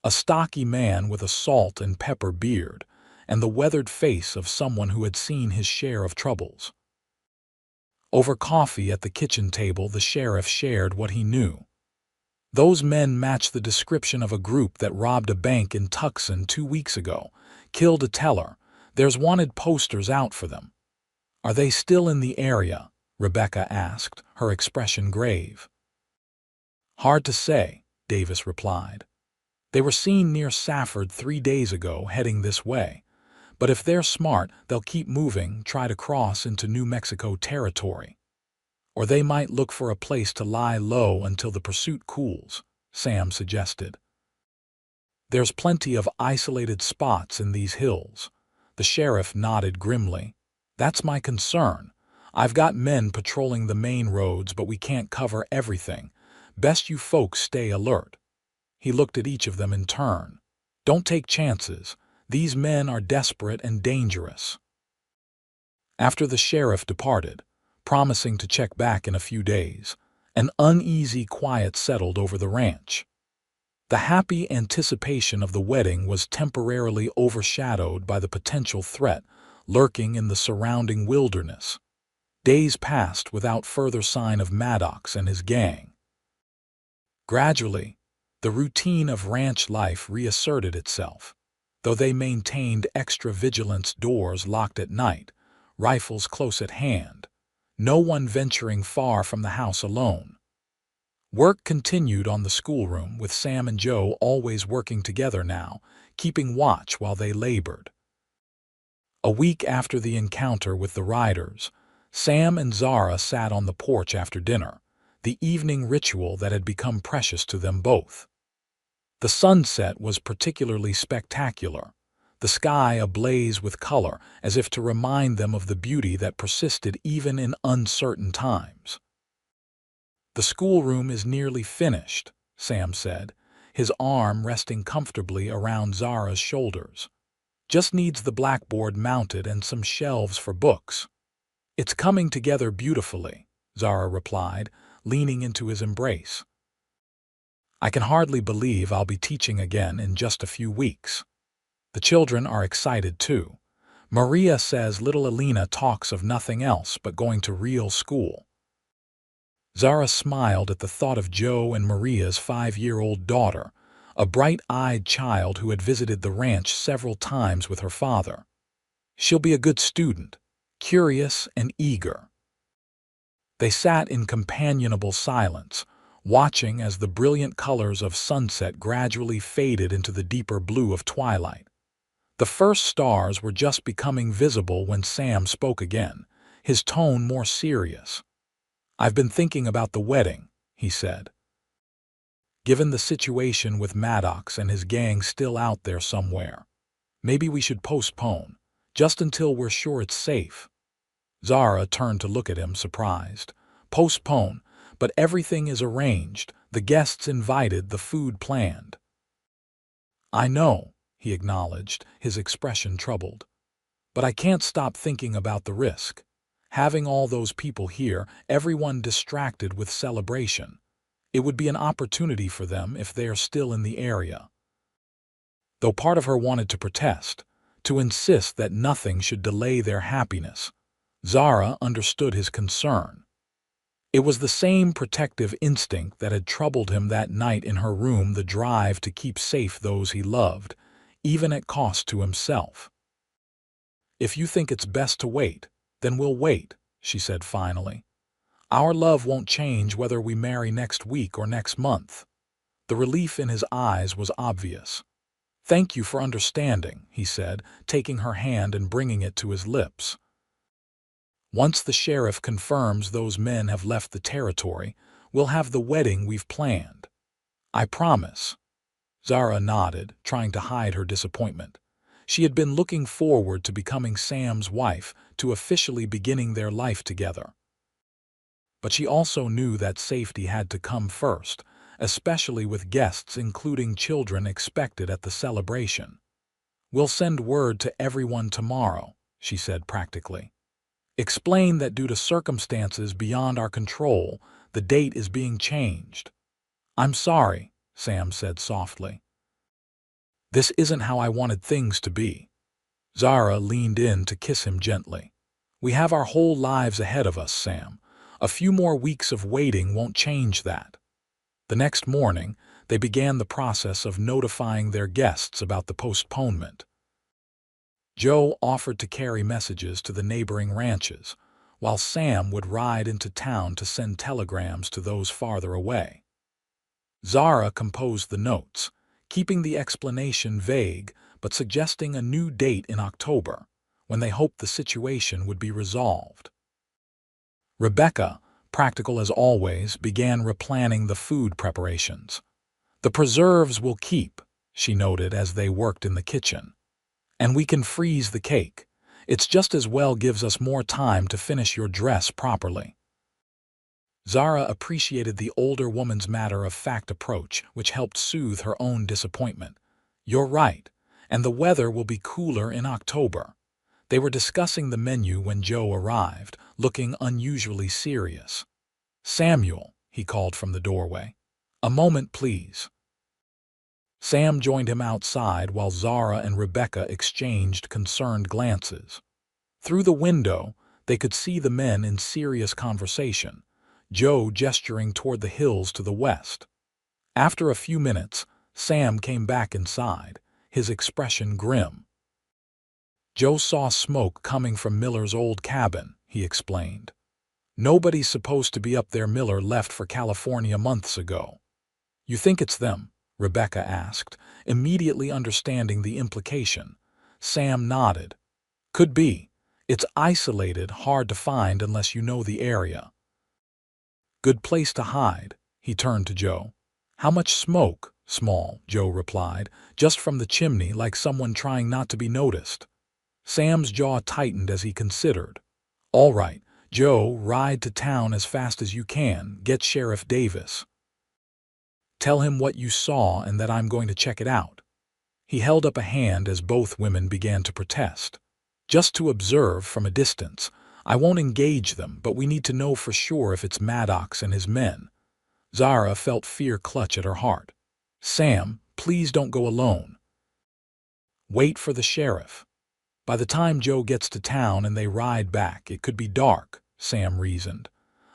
a stocky man with a salt and pepper beard and the weathered face of someone who had seen his share of troubles. Over coffee at the kitchen table, the sheriff shared what he knew. "Those men match the description of a group that robbed a bank in Tucson 2 weeks ago, killed a teller. There's wanted posters out for them." "Are they still in the area?" Rebecca asked, her expression grave. "Hard to say," Davis replied. "They were seen near Safford 3 days ago, heading this way. But if they're smart, they'll keep moving, try to cross into New Mexico territory. Or they might look for a place to lie low until the pursuit cools," Sam suggested. "There's plenty of isolated spots in these hills." The sheriff nodded grimly. "That's my concern. I've got men patrolling the main roads, but we can't cover everything. Best you folks stay alert." He looked at each of them in turn. "Don't take chances. These men are desperate and dangerous." After the sheriff departed, promising to check back in a few days, an uneasy quiet settled over the ranch. The happy anticipation of the wedding was temporarily overshadowed by the potential threat lurking in the surrounding wilderness. Days passed without further sign of Maddox and his gang. Gradually, the routine of ranch life reasserted itself. Though they maintained extra vigilance, doors locked at night, rifles close at hand, no one venturing far from the house alone. Work continued on the schoolroom, with Sam and Joe always working together now, keeping watch while they labored. A week after the encounter with the riders, Sam and Zara sat on the porch after dinner, the evening ritual that had become precious to them both. The sunset was particularly spectacular, the sky ablaze with color, as if to remind them of the beauty that persisted even in uncertain times. "The schoolroom is nearly finished," Sam said, his arm resting comfortably around Zara's shoulders. "Just needs the blackboard mounted and some shelves for books." "It's coming together beautifully," Zara replied, leaning into his embrace. "I can hardly believe I'll be teaching again in just a few weeks." The children are excited too. Maria says little Alina talks of nothing else but going to real school. Zara smiled at the thought of Joe and Maria's 5-year-old daughter, a bright-eyed child who had visited the ranch several times with her father. "She'll be a good student, curious and eager." They sat in companionable silence, watching as the brilliant colors of sunset gradually faded into the deeper blue of twilight. The first stars were just becoming visible when Sam spoke again, his tone more serious. "I've been thinking about the wedding," he said. "Given the situation with Maddox and his gang still out there somewhere, maybe we should postpone, just until we're sure it's safe." Zara turned to look at him, surprised. "Postpone, but everything is arranged, the guests invited, the food planned." "I know," he acknowledged, his expression troubled. "But I can't stop thinking about the risk. Having all those people here, everyone distracted with celebration. It would be an opportunity for them if they are still in the area." Though part of her wanted to protest, to insist that nothing should delay their happiness, Zara understood his concern. It was the same protective instinct that had troubled him that night in her room, the drive to keep safe those he loved, even at cost to himself. "If you think it's best to wait, then we'll wait," she said finally. "Our love won't change whether we marry next week or next month." The relief in his eyes was obvious. "Thank you for understanding," he said, taking her hand and bringing it to his lips. "Once the sheriff confirms those men have left the territory, we'll have the wedding we've planned. I promise." Zara nodded, trying to hide her disappointment. She had been looking forward to becoming Sam's wife, to officially beginning their life together. But she also knew that safety had to come first, especially with guests including children expected at the celebration. "We'll send word to everyone tomorrow," she said practically. "Explain that due to circumstances beyond our control, the date is being changed." "I'm sorry," Sam said softly. "This isn't how I wanted things to be." Zara leaned in to kiss him gently. "We have our whole lives ahead of us, Sam. A few more weeks of waiting won't change that." The next morning, they began the process of notifying their guests about the postponement. Joe offered to carry messages to the neighboring ranches, while Sam would ride into town to send telegrams to those farther away. Zara composed the notes, keeping the explanation vague but suggesting a new date in October, when they hoped the situation would be resolved. Rebecca, practical as always, began replanning the food preparations. "The preserves will keep," she noted as they worked in the kitchen. "And we can freeze the cake. It's just as well gives us more time to finish your dress properly." Zara appreciated the older woman's matter-of-fact approach, which helped soothe her own disappointment. "You're right, and the weather will be cooler in October." They were discussing the menu when Joe arrived, looking unusually serious. "Samuel," he called from the doorway. "A moment, please." Sam joined him outside while Zara and Rebecca exchanged concerned glances. Through the window, they could see the men in serious conversation, Joe gesturing toward the hills to the west. After a few minutes, Sam came back inside, his expression grim. "Joe saw smoke coming from Miller's old cabin," he explained. "Nobody's supposed to be up there. Miller left for California months ago." "You think it's them?" Rebecca asked, immediately understanding the implication. Sam nodded. "Could be. It's isolated, hard to find unless you know the area." "Good place to hide." He turned to Joe. "How much smoke?" "Small," Joe replied, "just from the chimney, like someone trying not to be noticed." Sam's jaw tightened as he considered. "All right, Joe, ride to town as fast as you can. Get Sheriff Davis. Tell him what you saw and that I'm going to check it out." He held up a hand as both women began to protest. "Just to observe from a distance. I won't engage them, but we need to know for sure if it's Maddox and his men." Zara felt fear clutch at her heart. "Sam, please don't go alone. Wait for the sheriff. By the time Joe gets to town and they ride back, it could be dark," Sam reasoned.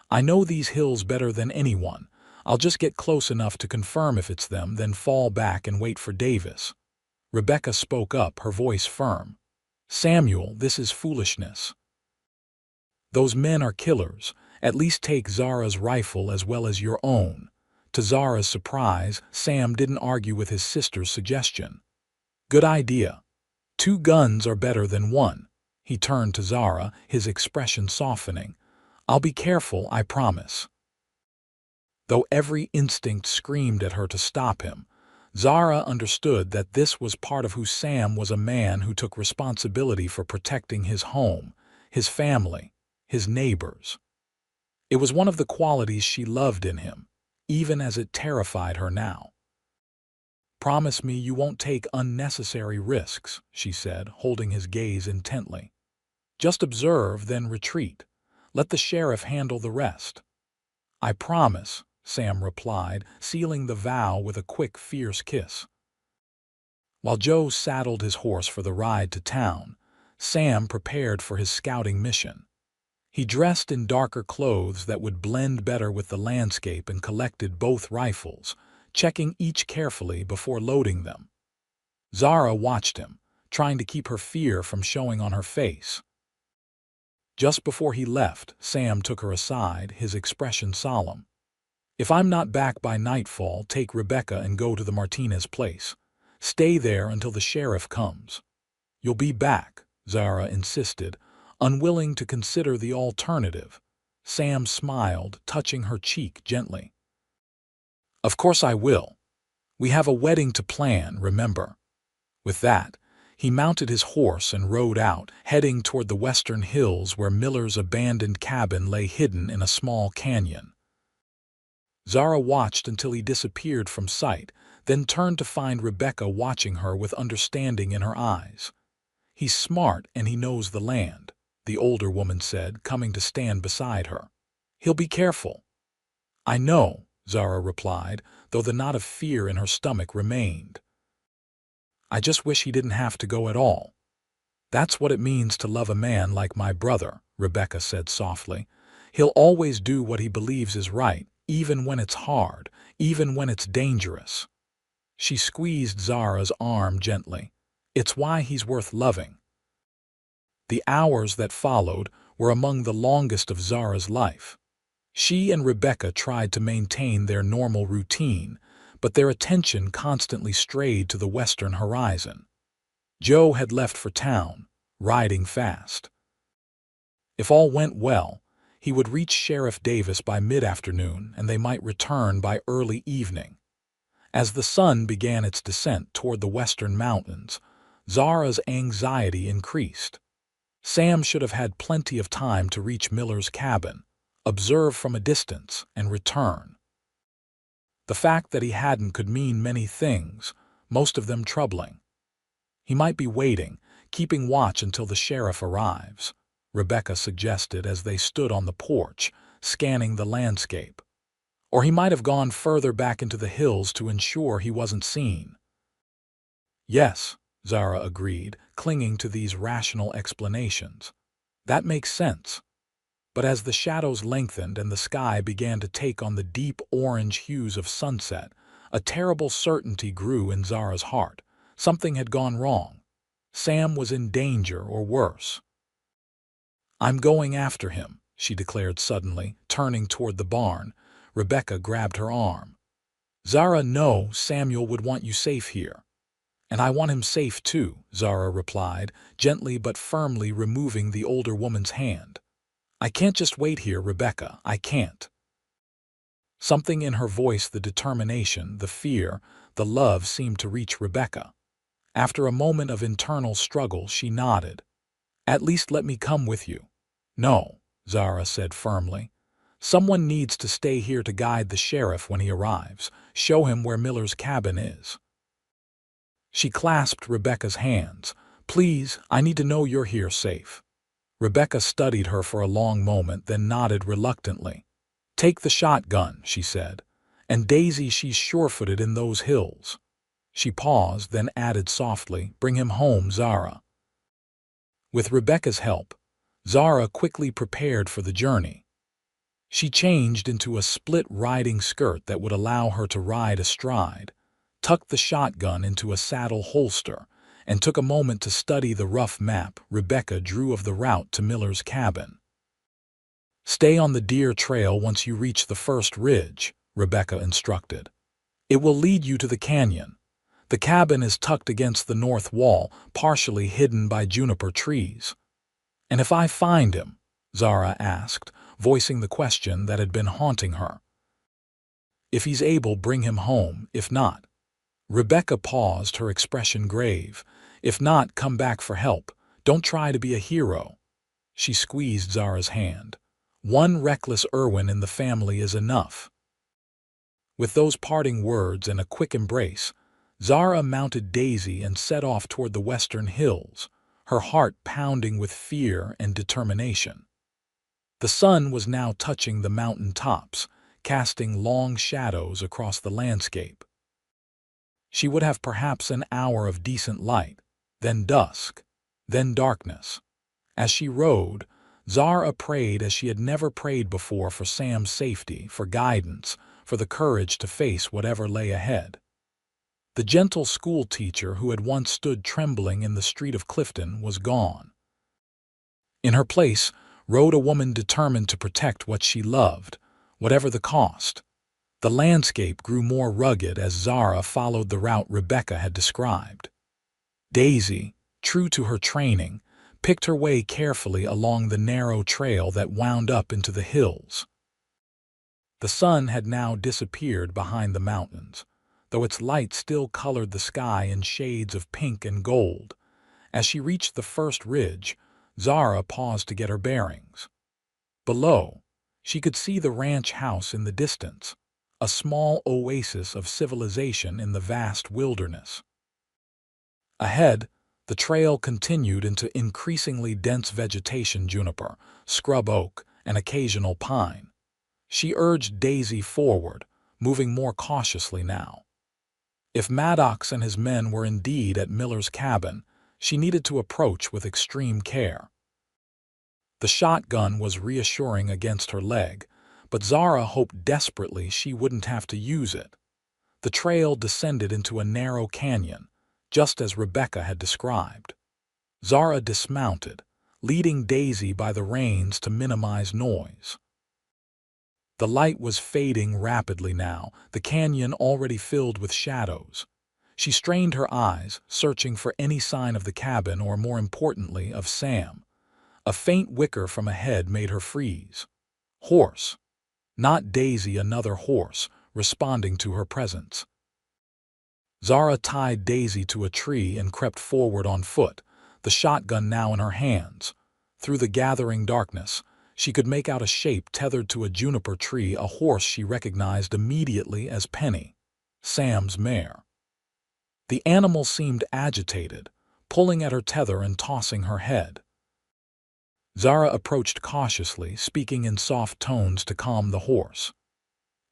"I know these hills better than anyone. I'll just get close enough to confirm if it's them, then fall back and wait for Davis." Rebecca spoke up, her voice firm. "Samuel, this is foolishness. Those men are killers. At least take Zara's rifle as well as your own." To Zara's surprise, Sam didn't argue with his sister's suggestion. "Good idea. 2 guns are better than 1. He turned to Zara, his expression softening. "I'll be careful, I promise." Though every instinct screamed at her to stop him, Zara understood that this was part of who Sam was, a man who took responsibility for protecting his home, his family, his neighbors. It was one of the qualities she loved in him, even as it terrified her now. "Promise me you won't take unnecessary risks," she said, holding his gaze intently. "Just observe, then retreat. Let the sheriff handle the rest." "I promise," Sam replied, sealing the vow with a quick, fierce kiss. While Joe saddled his horse for the ride to town, Sam prepared for his scouting mission. He dressed in darker clothes that would blend better with the landscape and collected both rifles, checking each carefully before loading them. Zara watched him, trying to keep her fear from showing on her face. Just before he left, Sam took her aside, his expression solemn. "If I'm not back by nightfall, take Rebecca and go to the Martinez place. Stay there until the sheriff comes." "You'll be back," Zara insisted, unwilling to consider the alternative. Sam smiled, touching her cheek gently. "Of course I will. We have a wedding to plan, remember." With that, he mounted his horse and rode out, heading toward the western hills where Miller's abandoned cabin lay hidden in a small canyon. Zara watched until he disappeared from sight, then turned to find Rebecca watching her with understanding in her eyes. "He's smart and he knows the land," the older woman said, coming to stand beside her. "He'll be careful." "I know," Zara replied, though the knot of fear in her stomach remained. "I just wish he didn't have to go at all." "That's what it means to love a man like my brother," Rebecca said softly. "He'll always do what he believes is right, even when it's hard, even when it's dangerous." She squeezed Zara's arm gently. "It's why he's worth loving." The hours that followed were among the longest of Zara's life. She and Rebecca tried to maintain their normal routine, but their attention constantly strayed to the western horizon. Joe had left for town, riding fast. If all went well, he would reach Sheriff Davis by mid-afternoon and they might return by early evening. As the sun began its descent toward the western mountains, Zara's anxiety increased. Sam should have had plenty of time to reach Miller's cabin. observe from a distance, and return. The fact that he hadn't could mean many things, most of them troubling. He might be waiting, keeping watch until the sheriff arrives, Rebecca suggested as they stood on the porch, scanning the landscape. Or he might have gone further back into the hills to ensure he wasn't seen. Yes, Zara agreed, clinging to these rational explanations. That makes sense. But as the shadows lengthened and the sky began to take on the deep orange hues of sunset, a terrible certainty grew in Zara's heart. Something had gone wrong. Sam was in danger, or worse. "I'm going after him," she declared suddenly, turning toward the barn. Rebecca grabbed her arm. "Zara, no, Samuel would want you safe here." "And I want him safe too," Zara replied, gently but firmly removing the older woman's hand. "I can't just wait here, Rebecca, I can't." Something in her voice, the determination, the fear, the love, seemed to reach Rebecca. After a moment of internal struggle, she nodded. "At least let me come with you." "No," Zara said firmly. "Someone needs to stay here to guide the sheriff when he arrives, show him where Miller's cabin is." She clasped Rebecca's hands. "Please, I need to know you're here safe." Rebecca studied her for a long moment, then nodded reluctantly. "Take the shotgun," she said. "And Daisy, she's sure-footed in those hills." She paused, then added softly, "Bring him home, Zara." With Rebecca's help, Zara quickly prepared for the journey. She changed into a split riding skirt that would allow her to ride astride, tucked the shotgun into a saddle holster, and took a moment to study the rough map Rebecca drew of the route to Miller's cabin. "Stay on the deer trail once you reach the first ridge," Rebecca instructed. "It will lead you to the canyon. The cabin is tucked against the north wall, partially hidden by juniper trees." "And if I find him?" Zara asked, voicing the question that had been haunting her. "If he's able, bring him home. If not—" Rebecca paused, her expression grave. "If not, come back for help. Don't try to be a hero." She squeezed Zara's hand. "One reckless Irwin in the family is enough." With those parting words and a quick embrace, Zara mounted Daisy and set off toward the western hills, her heart pounding with fear and determination. The sun was now touching the mountain tops, casting long shadows across the landscape. She would have perhaps an hour of decent light, then dusk, then darkness. As she rode, Zara prayed as she had never prayed before, for Sam's safety, for guidance, for the courage to face whatever lay ahead. The gentle schoolteacher who had once stood trembling in the street of Clifton was gone. In her place rode a woman determined to protect what she loved, whatever the cost. The landscape grew more rugged as Zara followed the route Rebecca had described. Daisy, true to her training, picked her way carefully along the narrow trail that wound up into the hills. The sun had now disappeared behind the mountains, though its light still colored the sky in shades of pink and gold. As she reached the first ridge, Zara paused to get her bearings. Below, she could see the ranch house in the distance, a small oasis of civilization in the vast wilderness. Ahead, the trail continued into increasingly dense vegetation: juniper, scrub oak, and occasional pine. She urged Daisy forward, moving more cautiously now. If Maddox and his men were indeed at Miller's cabin, she needed to approach with extreme care. The shotgun was reassuring against her leg, but Zara hoped desperately she wouldn't have to use it. The trail descended into a narrow canyon, just as Rebecca had described. Zara dismounted, leading Daisy by the reins to minimize noise. The light was fading rapidly now, the canyon already filled with shadows. She strained her eyes, searching for any sign of the cabin or, more importantly, of Sam. A faint whicker from ahead made her freeze. Horse. Not Daisy, another horse, responding to her presence. Zara tied Daisy to a tree and crept forward on foot, the shotgun now in her hands. Through the gathering darkness, she could make out a shape tethered to a juniper tree, a horse she recognized immediately as Penny, Sam's mare. The animal seemed agitated, pulling at her tether and tossing her head. Zara approached cautiously, speaking in soft tones to calm the horse.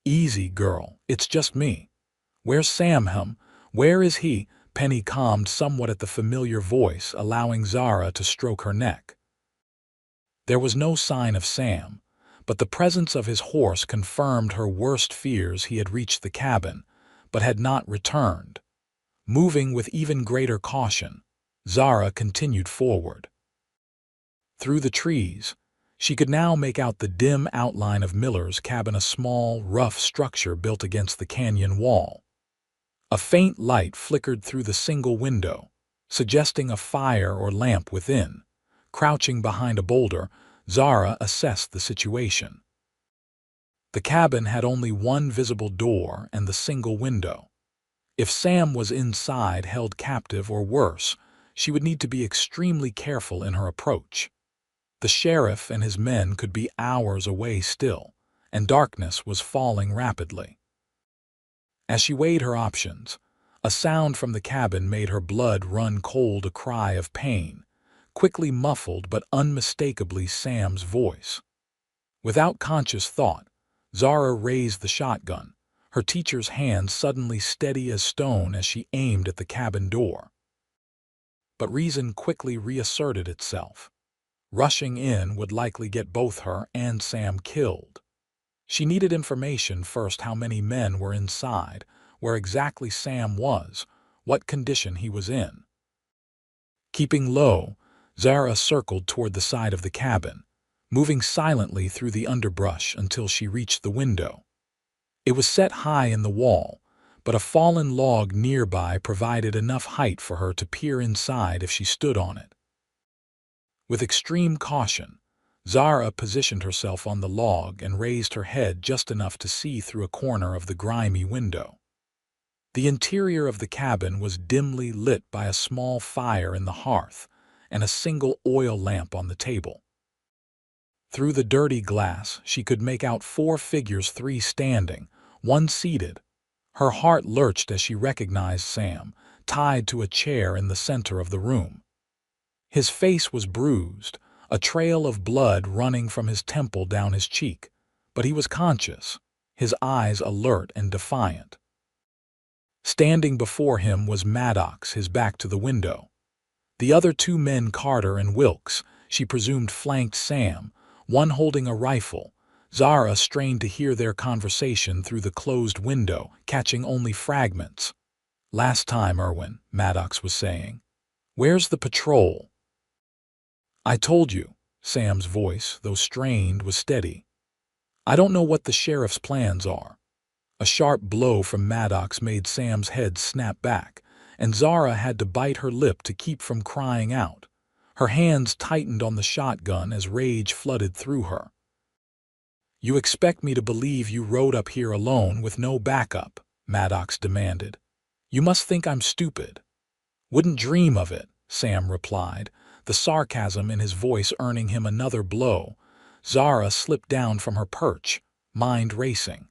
"Easy, girl, it's just me. Where's Sam? Where is he?" Penny calmed somewhat at the familiar voice, allowing Zara to stroke her neck. There was no sign of Sam, but the presence of his horse confirmed her worst fears. He had reached the cabin, but had not returned. Moving with even greater caution, Zara continued forward. Through the trees, she could now make out the dim outline of Miller's cabin, a small, rough structure built against the canyon wall. A faint light flickered through the single window, suggesting a fire or lamp within. Crouching behind a boulder, Zara assessed the situation. The cabin had only one visible door and the single window. If Sam was inside, held captive or worse, she would need to be extremely careful in her approach. The sheriff and his men could be hours away still, and darkness was falling rapidly. As she weighed her options, a sound from the cabin made her blood run cold, a cry of pain, quickly muffled but unmistakably Sam's voice. Without conscious thought, Zara raised the shotgun, her teacher's hand suddenly steady as stone as she aimed at the cabin door. But reason quickly reasserted itself. Rushing in would likely get both her and Sam killed. She needed information first: how many men were inside, where exactly Sam was, what condition he was in. Keeping low, Zara circled toward the side of the cabin, moving silently through the underbrush until she reached the window. It was set high in the wall, but a fallen log nearby provided enough height for her to peer inside if she stood on it. With extreme caution, Zara positioned herself on the log and raised her head just enough to see through a corner of the grimy window. The interior of the cabin was dimly lit by a small fire in the hearth and a single oil lamp on the table. Through the dirty glass, she could make out 4 figures, 3 standing, 1 seated. Her heart lurched as she recognized Sam, tied to a chair in the center of the room. His face was bruised, a trail of blood running from his temple down his cheek, but he was conscious, his eyes alert and defiant. Standing before him was Maddox, his back to the window. The other 2 men, Carter and Wilkes, she presumed flanked Sam, one holding a rifle. Zara strained to hear their conversation through the closed window, catching only fragments. "Last time, Irwin," Maddox was saying. "Where's the patrol?" "I told you," Sam's voice, though strained, was steady. "I don't know what the sheriff's plans are." A sharp blow from Maddox made Sam's head snap back, and Zara had to bite her lip to keep from crying out. Her hands tightened on the shotgun as rage flooded through her. "You expect me to believe you rode up here alone with no backup?" Maddox demanded. "You must think I'm stupid." "Wouldn't dream of it," Sam replied, the sarcasm in his voice earning him another blow. Zara slipped down from her perch, mind racing.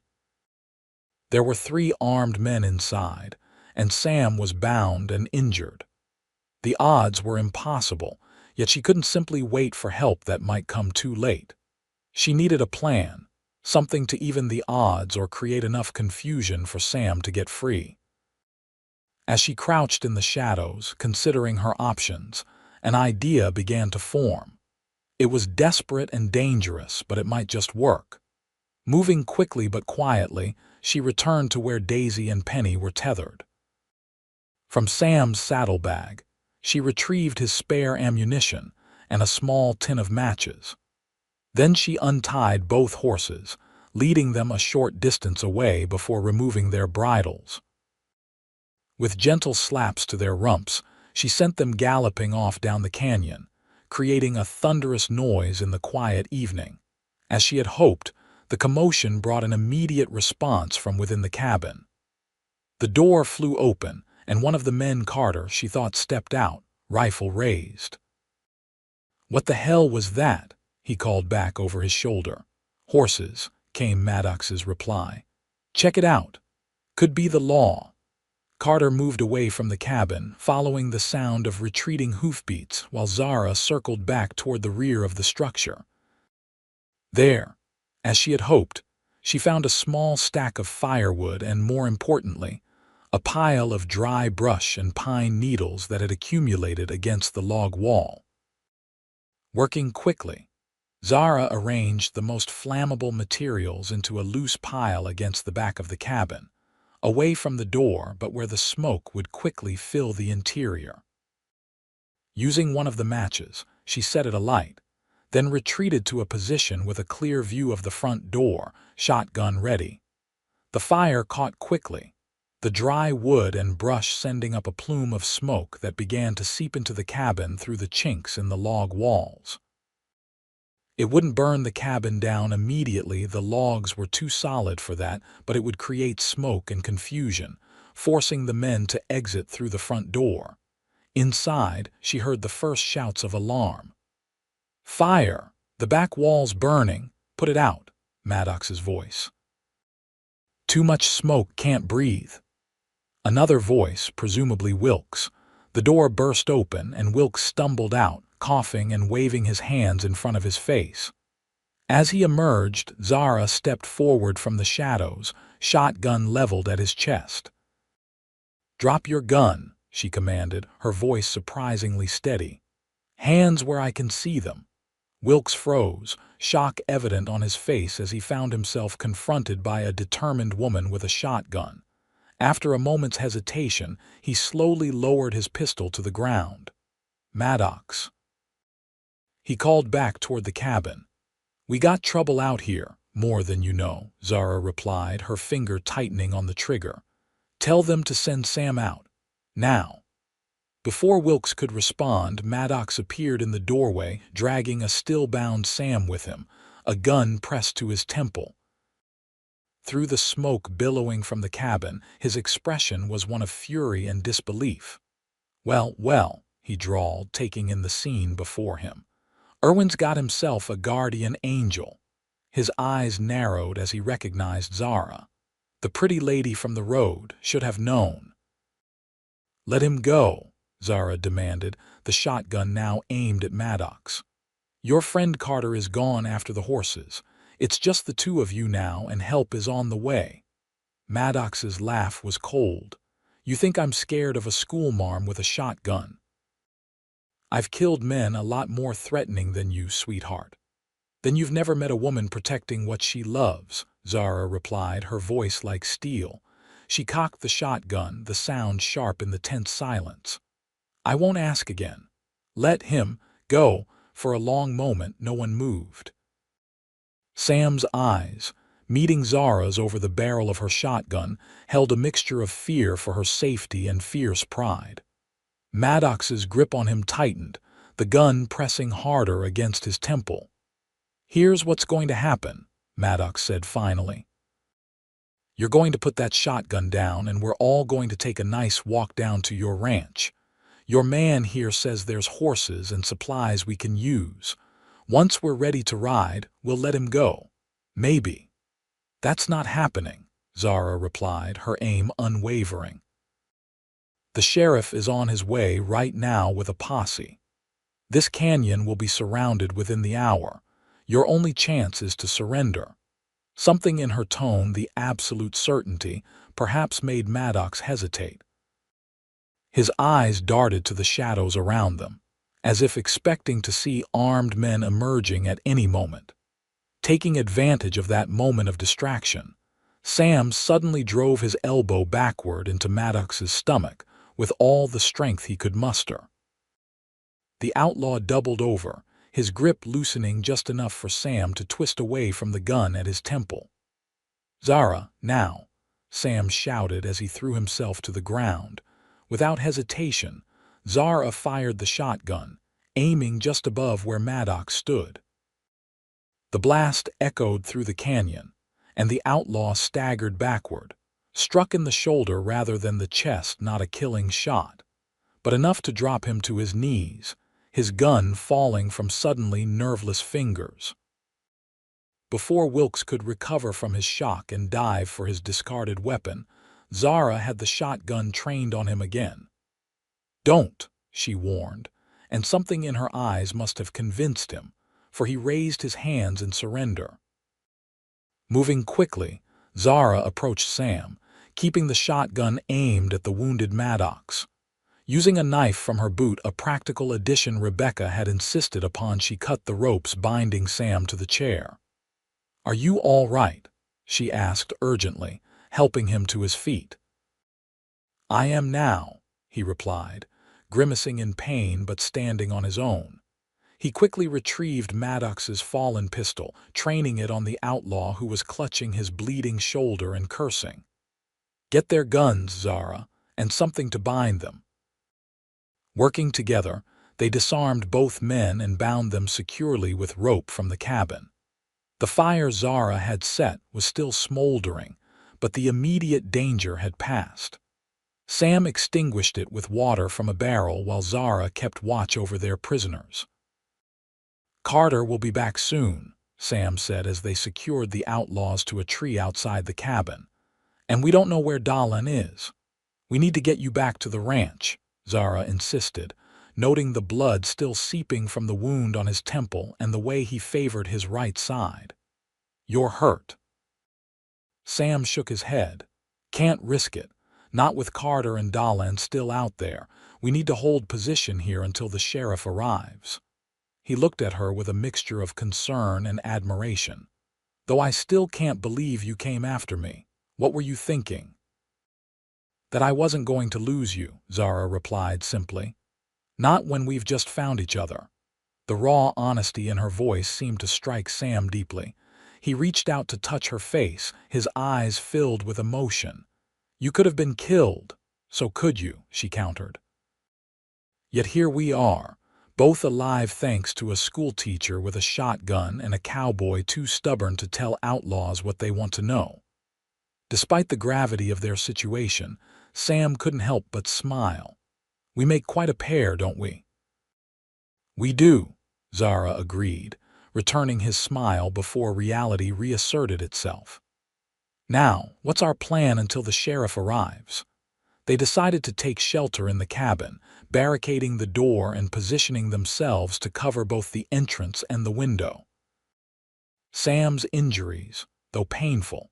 There were 3 armed men inside, and Sam was bound and injured. The odds were impossible, yet she couldn't simply wait for help that might come too late. She needed a plan, something to even the odds or create enough confusion for Sam to get free. As she crouched in the shadows, considering her options, an idea began to form. It was desperate and dangerous, but it might just work. Moving quickly but quietly, she returned to where Daisy and Penny were tethered. From Sam's saddlebag, she retrieved his spare ammunition and a small tin of matches. Then she untied both horses, leading them a short distance away before removing their bridles. With gentle slaps to their rumps, she sent them galloping off down the canyon, creating a thunderous noise in the quiet evening. As she had hoped, the commotion brought an immediate response from within the cabin. The door flew open, and one of the men, Carter, she thought, stepped out, rifle raised. "What the hell was that?" he called back over his shoulder. "Horses," came Maddox's reply. "Check it out. Could be the law." Carter moved away from the cabin, following the sound of retreating hoofbeats while Zara circled back toward the rear of the structure. There, as she had hoped, she found a small stack of firewood and, more importantly, a pile of dry brush and pine needles that had accumulated against the log wall. Working quickly, Zara arranged the most flammable materials into a loose pile against the back of the cabin, away from the door but where the smoke would quickly fill the interior. Using one of the matches, she set it alight, then retreated to a position with a clear view of the front door, shotgun ready. The fire caught quickly, the dry wood and brush sending up a plume of smoke that began to seep into the cabin through the chinks in the log walls. It wouldn't burn the cabin down immediately, the logs were too solid for that, but it would create smoke and confusion, forcing the men to exit through the front door. Inside, she heard the first shouts of alarm. "Fire! The back wall's burning! Put it out!" Maddox's voice. "Too much smoke, can't breathe." Another voice, presumably Wilkes. The door burst open and Wilkes stumbled out, coughing and waving his hands in front of his face. As he emerged, Zara stepped forward from the shadows, shotgun leveled at his chest. "Drop your gun," she commanded, her voice surprisingly steady. "Hands where I can see them." Wilkes froze, shock evident on his face as he found himself confronted by a determined woman with a shotgun. After a moment's hesitation, he slowly lowered his pistol to the ground. "Maddox." He called back toward the cabin. "We got trouble out here, more than you know," Zara replied, her finger tightening on the trigger. "Tell them to send Sam out. Now." Before Wilkes could respond, Maddox appeared in the doorway, dragging a still-bound Sam with him, a gun pressed to his temple. Through the smoke billowing from the cabin, his expression was one of fury and disbelief. "Well, well," he drawled, taking in the scene before him. "Irwin's got himself a guardian angel." His eyes narrowed as he recognized Zara. The pretty lady from the road should have known. "Let him go," Zara demanded, the shotgun now aimed at Maddox. "Your friend Carter is gone after the horses. It's just the two of you now, and help is on the way." Maddox's laugh was cold. "You think I'm scared of a schoolmarm with a shotgun? I've killed men a lot more threatening than you, sweetheart." "Then you've never met a woman protecting what she loves," Zara replied, her voice like steel. She cocked the shotgun, the sound sharp in the tense silence. "I won't ask again. Let him go." For a long moment, no one moved. Sam's eyes, meeting Zara's over the barrel of her shotgun, held a mixture of fear for her safety and fierce pride. Maddox's grip on him tightened, the gun pressing harder against his temple. "Here's what's going to happen," Maddox said finally. "You're going to put that shotgun down and we're all going to take a nice walk down to your ranch. Your man here says there's horses and supplies we can use. Once we're ready to ride, we'll let him go. Maybe." "That's not happening," Zara replied, her aim unwavering. "The sheriff is on his way right now with a posse. This canyon will be surrounded within the hour. Your only chance is to surrender." Something in her tone, the absolute certainty, perhaps made Maddox hesitate. His eyes darted to the shadows around them, as if expecting to see armed men emerging at any moment. Taking advantage of that moment of distraction, Sam suddenly drove his elbow backward into Maddox's stomach with all the strength he could muster. The outlaw doubled over, his grip loosening just enough for Sam to twist away from the gun at his temple. "Zara, now!" Sam shouted as he threw himself to the ground. Without hesitation, Zara fired the shotgun, aiming just above where Maddox stood. The blast echoed through the canyon, and the outlaw staggered backward, struck in the shoulder rather than the chest, not a killing shot, but enough to drop him to his knees, his gun falling from suddenly nerveless fingers. Before Wilkes could recover from his shock and dive for his discarded weapon, Zara had the shotgun trained on him again. "Don't," she warned, and something in her eyes must have convinced him, for he raised his hands in surrender. Moving quickly, Zara approached Sam, keeping the shotgun aimed at the wounded Maddox. Using a knife from her boot, a practical addition Rebecca had insisted upon, she cut the ropes binding Sam to the chair. "Are you all right?" she asked urgently, helping him to his feet. "I am now," he replied, grimacing in pain but standing on his own. He quickly retrieved Maddox's fallen pistol, training it on the outlaw who was clutching his bleeding shoulder and cursing. "Get their guns, Zara, and something to bind them." Working together, they disarmed both men and bound them securely with rope from the cabin. The fire Zara had set was still smoldering, but the immediate danger had passed. Sam extinguished it with water from a barrel while Zara kept watch over their prisoners. "Carter will be back soon," Sam said as they secured the outlaws to a tree outside the cabin. "And we don't know where Dahlin is. We need to get you back to the ranch," Zara insisted, noting the blood still seeping from the wound on his temple and the way he favored his right side. "You're hurt." Sam shook his head. "Can't risk it. Not with Carter and Dahlin still out there. We need to hold position here until the sheriff arrives." He looked at her with a mixture of concern and admiration. "Though I still can't believe you came after me. What were you thinking?" "That I wasn't going to lose you," Zara replied simply. "Not when we've just found each other." The raw honesty in her voice seemed to strike Sam deeply. He reached out to touch her face, his eyes filled with emotion. "You could have been killed, so could you?" she countered. "Yet here we are, both alive thanks to a schoolteacher with a shotgun and a cowboy too stubborn to tell outlaws what they want to know." Despite the gravity of their situation, Sam couldn't help but smile. "We make quite a pair, don't we?" "We do," Zara agreed, returning his smile before reality reasserted itself. "Now, what's our plan until the sheriff arrives?" They decided to take shelter in the cabin, barricading the door and positioning themselves to cover both the entrance and the window. Sam's injuries, though painful,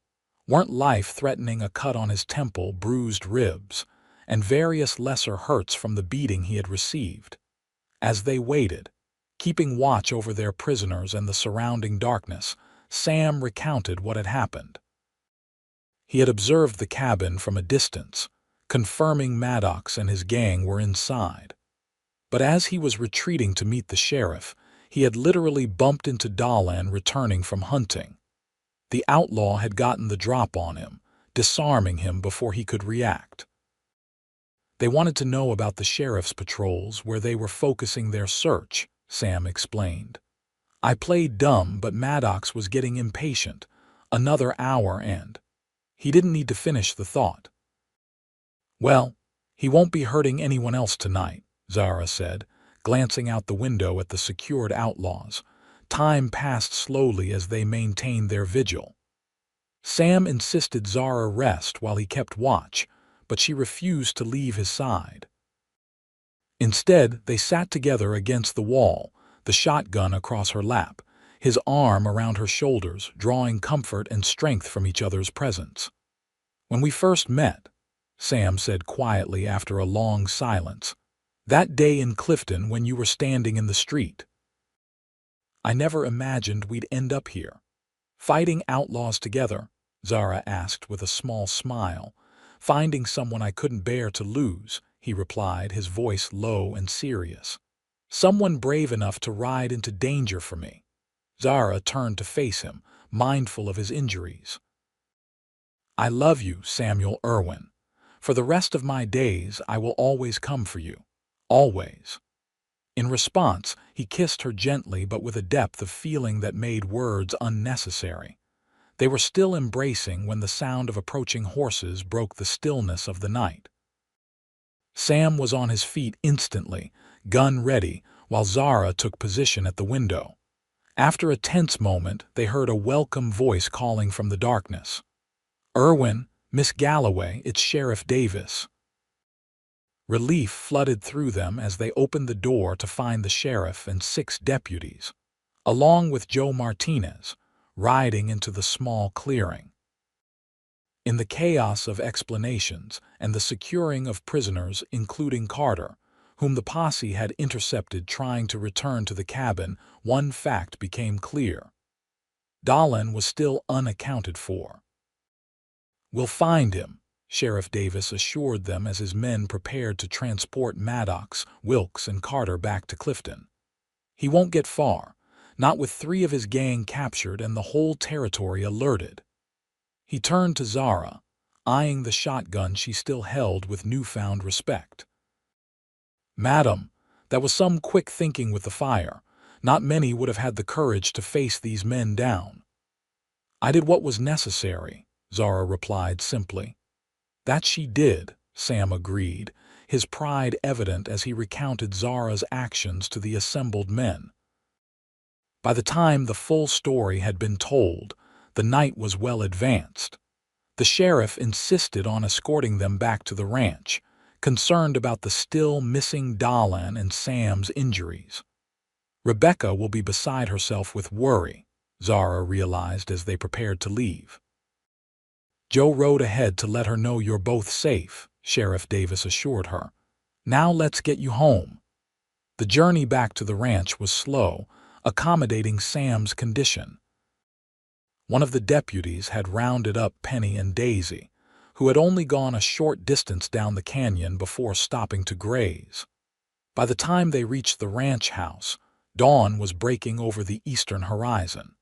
weren't life-threatening. A cut on his temple, bruised ribs, and various lesser hurts from the beating he had received. As they waited, keeping watch over their prisoners and the surrounding darkness, Sam recounted what had happened. He had observed the cabin from a distance, confirming Maddox and his gang were inside. But as he was retreating to meet the sheriff, he had literally bumped into Dahlin returning from hunting. The outlaw had gotten the drop on him, disarming him before he could react. "They wanted to know about the sheriff's patrols, where they were focusing their search," Sam explained. "I played dumb, but Maddox was getting impatient. Another hour and—" He didn't need to finish the thought. "Well, he won't be hurting anyone else tonight," Zara said, glancing out the window at the secured outlaws. Time passed slowly as they maintained their vigil. Sam insisted Zara rest while he kept watch, but she refused to leave his side. Instead, they sat together against the wall, the shotgun across her lap, his arm around her shoulders, drawing comfort and strength from each other's presence. "When we first met," Sam said quietly after a long silence, "that day in Clifton when you were standing in the street, I never imagined we'd end up here." "Fighting outlaws together?" Zara asked with a small smile. "Finding someone I couldn't bear to lose," he replied, his voice low and serious. "Someone brave enough to ride into danger for me." Zara turned to face him, mindful of his injuries. "I love you, Samuel Irwin. For the rest of my days, I will always come for you. Always." In response, he kissed her gently but with a depth of feeling that made words unnecessary. They were still embracing when the sound of approaching horses broke the stillness of the night. Sam was on his feet instantly, gun ready, while Zara took position at the window. After a tense moment, they heard a welcome voice calling from the darkness. "Irwin, Miss Galloway, it's Sheriff Davis." Relief flooded through them as they opened the door to find the sheriff and 6 deputies, along with Joe Martinez, riding into the small clearing. In the chaos of explanations and the securing of prisoners, including Carter, whom the posse had intercepted trying to return to the cabin, one fact became clear. Dahlan was still unaccounted for. "We'll find him," Sheriff Davis assured them as his men prepared to transport Maddox, Wilkes, and Carter back to Clifton. "He won't get far, not with 3 of his gang captured and the whole territory alerted." He turned to Zara, eyeing the shotgun she still held with newfound respect. "Madam, that was some quick thinking with the fire. Not many would have had the courage to face these men down." "I did what was necessary," Zara replied simply. "That she did," Sam agreed, his pride evident as he recounted Zara's actions to the assembled men. By the time the full story had been told, the night was well advanced. The sheriff insisted on escorting them back to the ranch, concerned about the still missing Dahlan and Sam's injuries. "Rebecca will be beside herself with worry," Zara realized as they prepared to leave. "Joe rode ahead to let her know you're both safe," Sheriff Davis assured her. "Now let's get you home." The journey back to the ranch was slow, accommodating Sam's condition. One of the deputies had rounded up Penny and Daisy, who had only gone a short distance down the canyon before stopping to graze. By the time they reached the ranch house, dawn was breaking over the eastern horizon.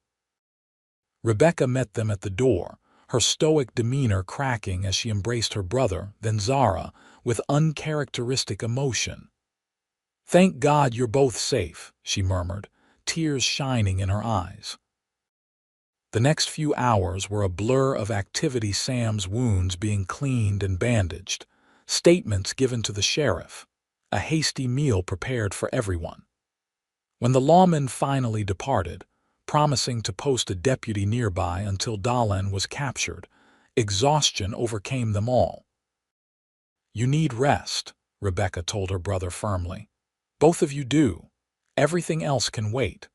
Rebecca met them at the door, her stoic demeanor cracking as she embraced her brother, then Zara, with uncharacteristic emotion. "Thank God you're both safe," she murmured, tears shining in her eyes. The next few hours were a blur of activity, Sam's wounds being cleaned and bandaged, statements given to the sheriff, a hasty meal prepared for everyone. When the lawmen finally departed, promising to post a deputy nearby until Dahlan was captured, exhaustion overcame them all. "You need rest," Rebecca told her brother firmly. "Both of you do. Everything else can wait."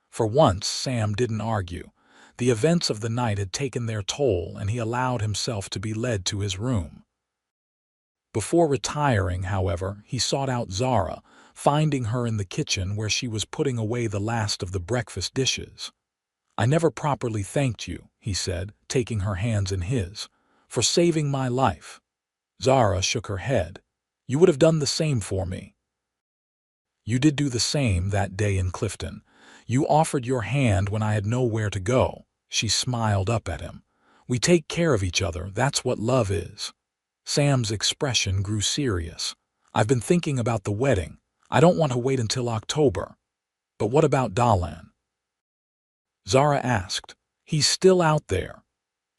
For once, Sam didn't argue. The events of the night had taken their toll, and he allowed himself to be led to his room. Before retiring, however, he sought out Zara, finding her in the kitchen where she was putting away the last of the breakfast dishes. "I never properly thanked you," he said, taking her hands in his, "for saving my life." Zara shook her head. "You would have done the same for me." "You did do the same that day in Clifton. You offered your hand when I had nowhere to go." She smiled up at him. "We take care of each other, that's what love is." Sam's expression grew serious. "I've been thinking about the wedding. I don't want to wait until October." "But what about Dahlan?" Zara asked. "He's still out there."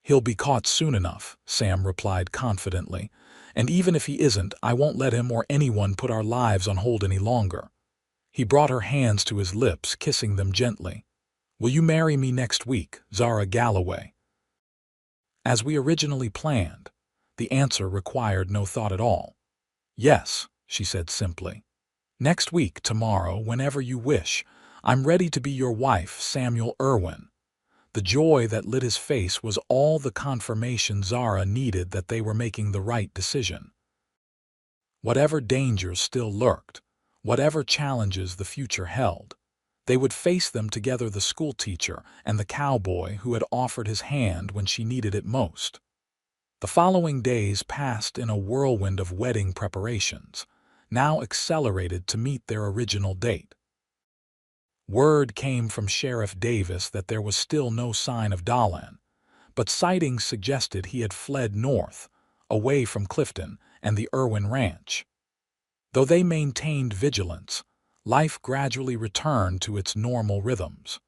"He'll be caught soon enough," Sam replied confidently. "And even if he isn't, I won't let him or anyone put our lives on hold any longer." He brought her hands to his lips, kissing them gently. "Will you marry me next week, Zara Galloway?" As we originally planned, the answer required no thought at all. "Yes," she said simply. "Next week, tomorrow, whenever you wish. I'm ready to be your wife, Samuel Irwin." The joy that lit his face was all the confirmation Zara needed that they were making the right decision. Whatever dangers still lurked, whatever challenges the future held, they would face them together, the schoolteacher and the cowboy who had offered his hand when she needed it most. The following days passed in a whirlwind of wedding preparations, now accelerated to meet their original date. Word came from Sheriff Davis that there was still no sign of Dahlan, but sightings suggested he had fled north, away from Clifton and the Irwin Ranch. Though they maintained vigilance, life gradually returned to its normal rhythms.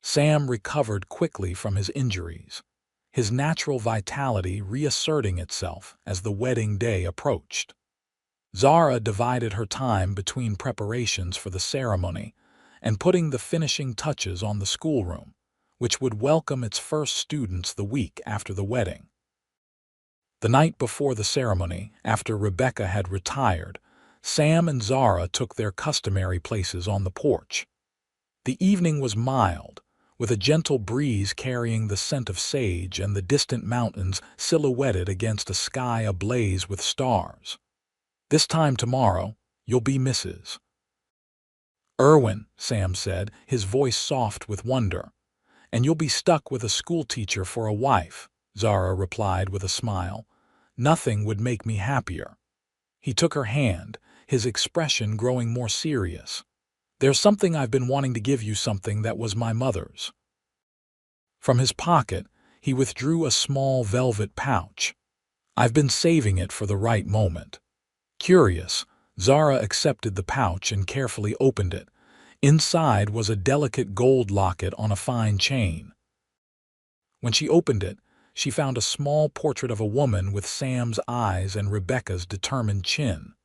Sam recovered quickly from his injuries, his natural vitality reasserting itself as the wedding day approached. Zara divided her time between preparations for the ceremony and putting the finishing touches on the schoolroom, which would welcome its first students the week after the wedding. The night before the ceremony, after Rebecca had retired, Sam and Zara took their customary places on the porch. The evening was mild, with a gentle breeze carrying the scent of sage and the distant mountains silhouetted against a sky ablaze with stars. "This time tomorrow, you'll be Mrs. Irwin," Sam said, his voice soft with wonder. "And you'll be stuck with a schoolteacher for a wife," Zara replied with a smile. "Nothing would make me happier." He took her hand, his expression growing more serious. "There's something I've been wanting to give you, something that was my mother's." From his pocket, he withdrew a small velvet pouch. "I've been saving it for the right moment." Curious, Zara accepted the pouch and carefully opened it. Inside was a delicate gold locket on a fine chain. When she opened it, she found a small portrait of a woman with Sam's eyes and Rebecca's determined chin.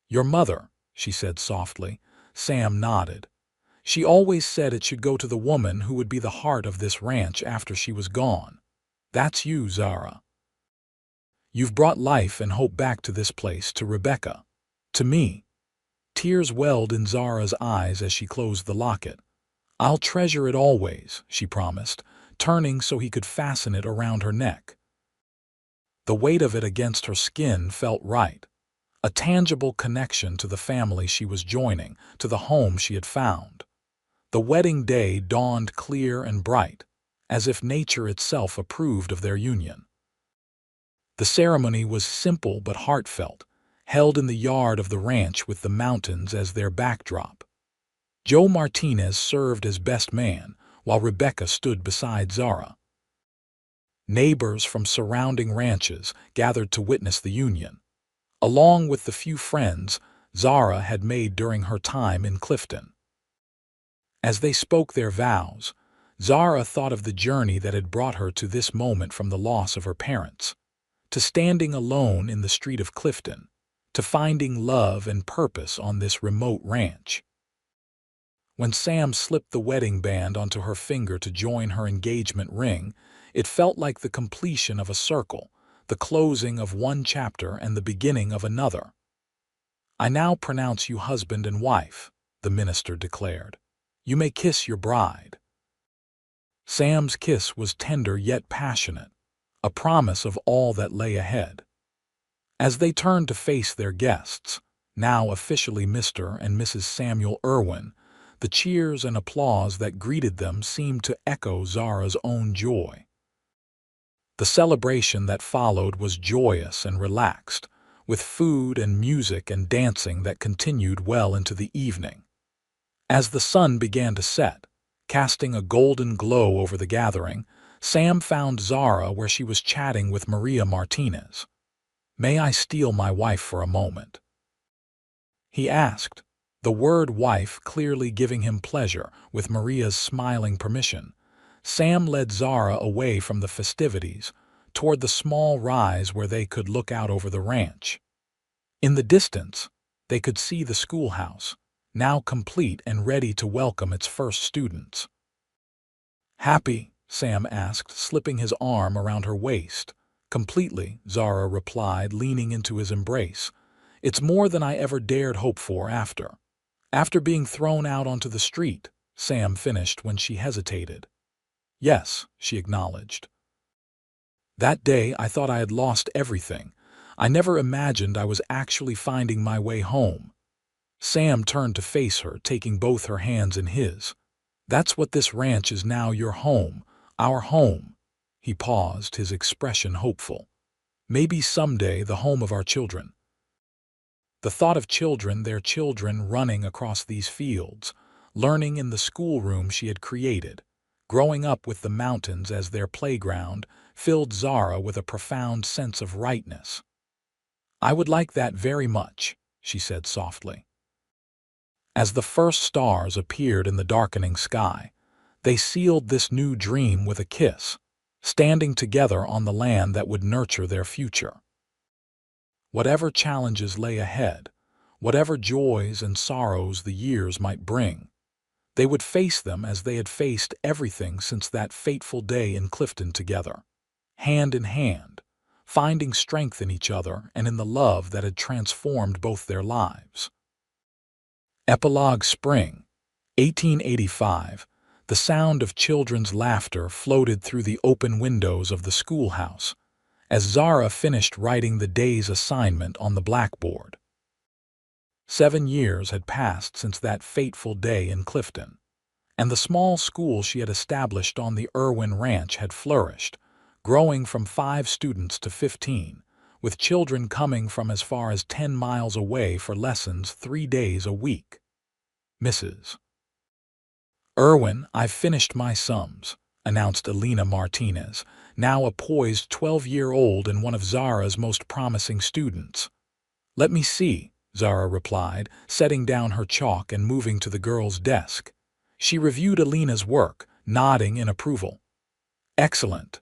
"Your mother," she said softly. Sam nodded. "She always said it should go to the woman who would be the heart of this ranch after she was gone. That's you, Zara. You've brought life and hope back to this place, to Rebecca, to me." Tears welled in Zara's eyes as she closed the locket. "I'll treasure it always," she promised, turning so he could fasten it around her neck. The weight of it against her skin felt right. A tangible connection to the family she was joining, to the home she had found. The wedding day dawned clear and bright, as if nature itself approved of their union. The ceremony was simple but heartfelt, held in the yard of the ranch with the mountains as their backdrop. Joe Martinez served as best man, while Rebecca stood beside Zara. Neighbors from surrounding ranches gathered to witness the union, along with the few friends Zara had made during her time in Clifton. As they spoke their vows, Zara thought of the journey that had brought her to this moment, from the loss of her parents, to standing alone in the street of Clifton, to finding love and purpose on this remote ranch. When Sam slipped the wedding band onto her finger to join her engagement ring, it felt like the completion of a circle, the closing of one chapter and the beginning of another. "I now pronounce you husband and wife," the minister declared. "You may kiss your bride." Sam's kiss was tender yet passionate, a promise of all that lay ahead. As they turned to face their guests, now officially Mr. and Mrs. Samuel Irwin, the cheers and applause that greeted them seemed to echo Zara's own joy. The celebration that followed was joyous and relaxed, with food and music and dancing that continued well into the evening. As the sun began to set, casting a golden glow over the gathering, Sam found Zara where she was chatting with Maria Martinez. "May I steal my wife for a moment?" he asked, the word wife clearly giving him pleasure. With Maria's smiling permission, Sam led Zara away from the festivities, toward the small rise where they could look out over the ranch. In the distance, they could see the schoolhouse, now complete and ready to welcome its first students. "Happy?" Sam asked, slipping his arm around her waist. "Completely," Zara replied, leaning into his embrace. "It's more than I ever dared hope for after being thrown out onto the street," Sam finished when she hesitated. "Yes," she acknowledged. "That day I thought I had lost everything. I never imagined I was actually finding my way home." Sam turned to face her, taking both her hands in his. "That's what this ranch is now, your home, our home." He paused, his expression hopeful. "Maybe someday the home of our children." The thought of children, their children, running across these fields, learning in the schoolroom she had created, growing up with the mountains as their playground, filled Zara with a profound sense of rightness. "I would like that very much," she said softly. As the first stars appeared in the darkening sky, they sealed this new dream with a kiss, standing together on the land that would nurture their future. Whatever challenges lay ahead, whatever joys and sorrows the years might bring, they would face them as they had faced everything since that fateful day in Clifton together, hand in hand, finding strength in each other and in the love that had transformed both their lives. Epilogue Spring, 1885. The sound of children's laughter floated through the open windows of the schoolhouse as Zara finished writing the day's assignment on the blackboard. 7 years had passed since that fateful day in Clifton, and the small school she had established on the Irwin Ranch had flourished, growing from 5 students to 15, with children coming from as far as 10 miles away for lessons 3 days a week. Mrs. Irwin, I've finished my sums, announced Elena Martinez, now a poised 12-year-old and one of Zara's most promising students. Let me see, Zara replied, setting down her chalk and moving to the girl's desk. She reviewed Elena's work, nodding in approval. Excellent.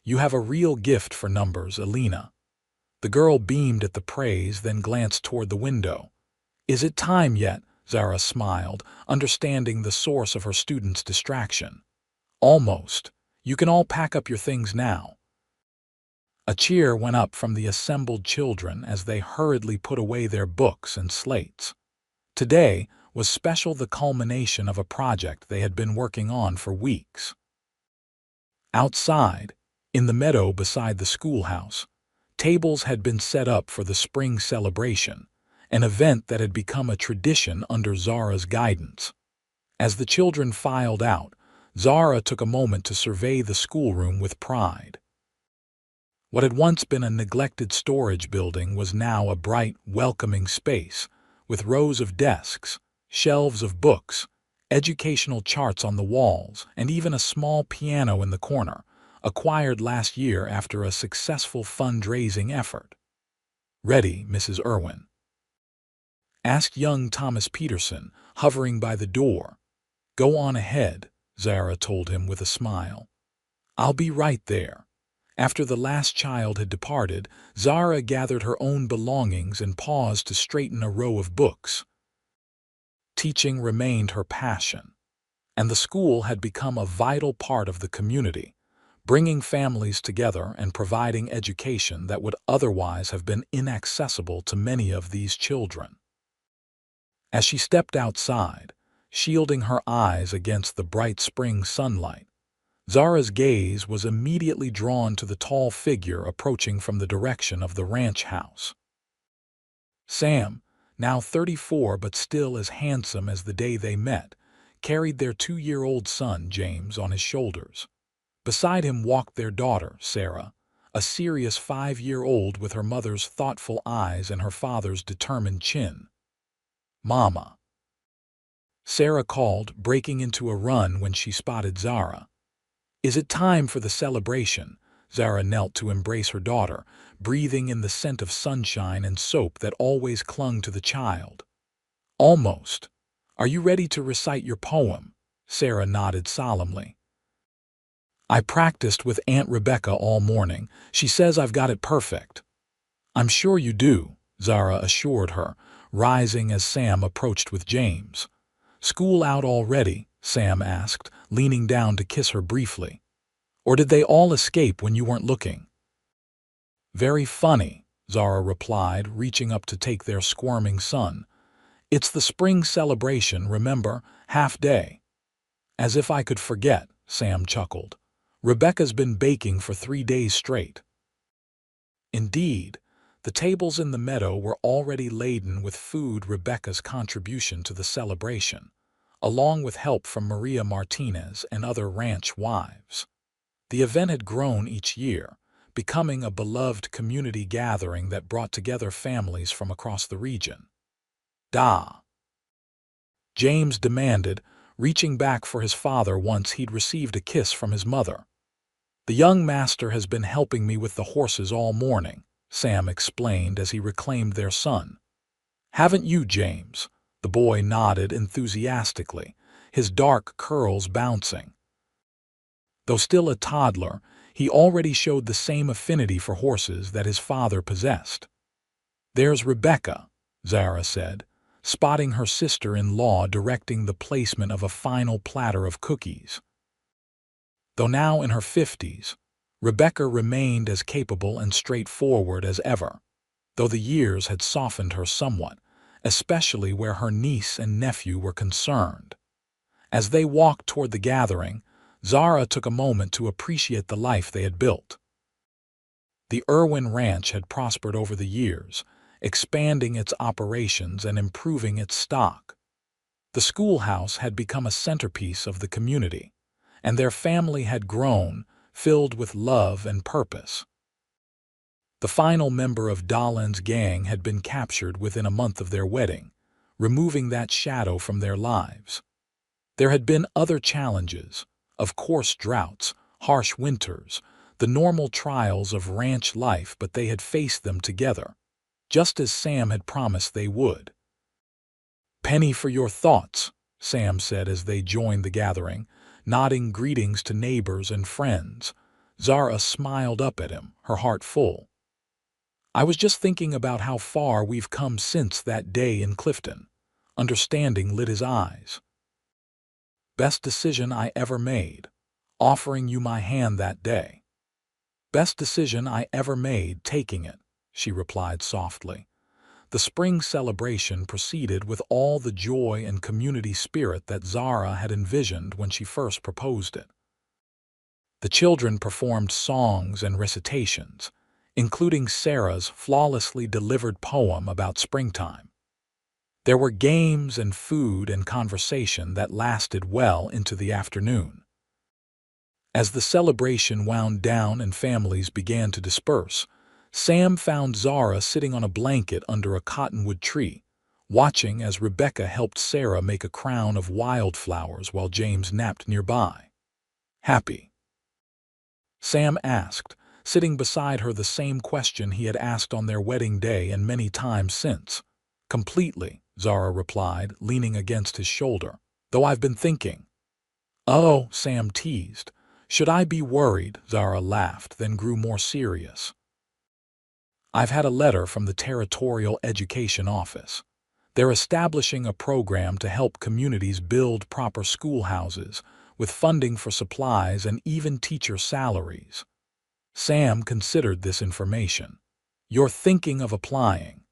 You have a real gift for numbers, Elena. The girl beamed at the praise, then glanced toward the window. Is it time yet? Zara smiled, understanding the source of her students' distraction. Almost. You can all pack up your things now. A cheer went up from the assembled children as they hurriedly put away their books and slates. Today was the culmination of a project they had been working on for weeks. Outside, in the meadow beside the schoolhouse, tables had been set up for the spring celebration, an event that had become a tradition under Zara's guidance. As the children filed out, Zara took a moment to survey the schoolroom with pride. What had once been a neglected storage building was now a bright, welcoming space, with rows of desks, shelves of books, educational charts on the walls, and even a small piano in the corner, acquired last year after a successful fundraising effort. Ready, Mrs. Irwin? Asked young Thomas Peterson, hovering by the door. Go on ahead, Zara told him with a smile. I'll be right there. After the last child had departed, Zara gathered her own belongings and paused to straighten a row of books. Teaching remained her passion, and the school had become a vital part of the community, bringing families together and providing education that would otherwise have been inaccessible to many of these children. As she stepped outside, shielding her eyes against the bright spring sunlight, Zara's gaze was immediately drawn to the tall figure approaching from the direction of the ranch house. Sam, now 34 but still as handsome as the day they met, carried their 2-year-old son, James, on his shoulders. Beside him walked their daughter, Sarah, a serious 5-year-old with her mother's thoughtful eyes and her father's determined chin. Mama, Sarah called, breaking into a run when she spotted Zara. Is it time for the celebration? Zara knelt to embrace her daughter, breathing in the scent of sunshine and soap that always clung to the child. Almost. Are you ready to recite your poem? Sarah nodded solemnly. I practiced with Aunt Rebecca all morning. She says I've got it perfect. I'm sure you do, Zara assured her, rising as Sam approached with James. School out already? Sam asked, leaning down to kiss her briefly. Or did they all escape when you weren't looking? Very funny, Zara replied, reaching up to take their squirming son. It's the spring celebration, remember? Half day. As if I could forget, Sam chuckled. Rebecca's been baking for 3 days straight. Indeed, the tables in the meadow were already laden with food, Rebecca's contribution to the celebration, along with help from Maria Martinez and other ranch wives. The event had grown each year, becoming a beloved community gathering that brought together families from across the region. Da! James demanded, reaching back for his father once he'd received a kiss from his mother. The young master has been helping me with the horses all morning, Sam explained as he reclaimed their son. Haven't you, James? The boy nodded enthusiastically, his dark curls bouncing. Though still a toddler, He already showed the same affinity for horses that his father possessed. "There's Rebecca," Zara said, spotting her sister-in-law directing the placement of a final platter of cookies. Though now in her 50s, Rebecca remained as capable and straightforward as ever, though the years had softened her somewhat, especially where her niece and nephew were concerned. As they walked toward the gathering, Zara took a moment to appreciate the life they had built. The Irwin Ranch had prospered over the years, expanding its operations and improving its stock. The schoolhouse had become a centerpiece of the community, and their family had grown, filled with love and purpose. The final member of Dahlon's gang had been captured within a month of their wedding, removing that shadow from their lives. There had been other challenges, of course droughts, harsh winters, the normal trials of ranch life, but they had faced them together, just as Sam had promised they would. "Penny for your thoughts," Sam said as they joined the gathering, nodding greetings to neighbors and friends. Zara smiled up at him, her heart full. "I was just thinking about how far we've come since that day in Clifton." Understanding lit his eyes. "Best decision I ever made, offering you my hand that day." "Best decision I ever made, taking it," she replied softly. The spring celebration proceeded with all the joy and community spirit that Zara had envisioned when she first proposed it. The children performed songs and recitations, including Sarah's flawlessly delivered poem about springtime. There were games and food and conversation that lasted well into the afternoon. As the celebration wound down and families began to disperse, Sam found Zara sitting on a blanket under a cottonwood tree, watching as Rebecca helped Sarah make a crown of wildflowers while James napped nearby. "Happy?" Sam asked, sitting beside her the same question he had asked on their wedding day and many times since. "Completely," Zara replied, leaning against his shoulder, "though I've been thinking." "Oh," Sam teased. "Should I be worried?" Zara laughed, then grew more serious. "I've had a letter from the Territorial Education Office. They're establishing a program to help communities build proper schoolhouses, with funding for supplies and even teacher salaries." Sam considered this information. "You're thinking of applying?"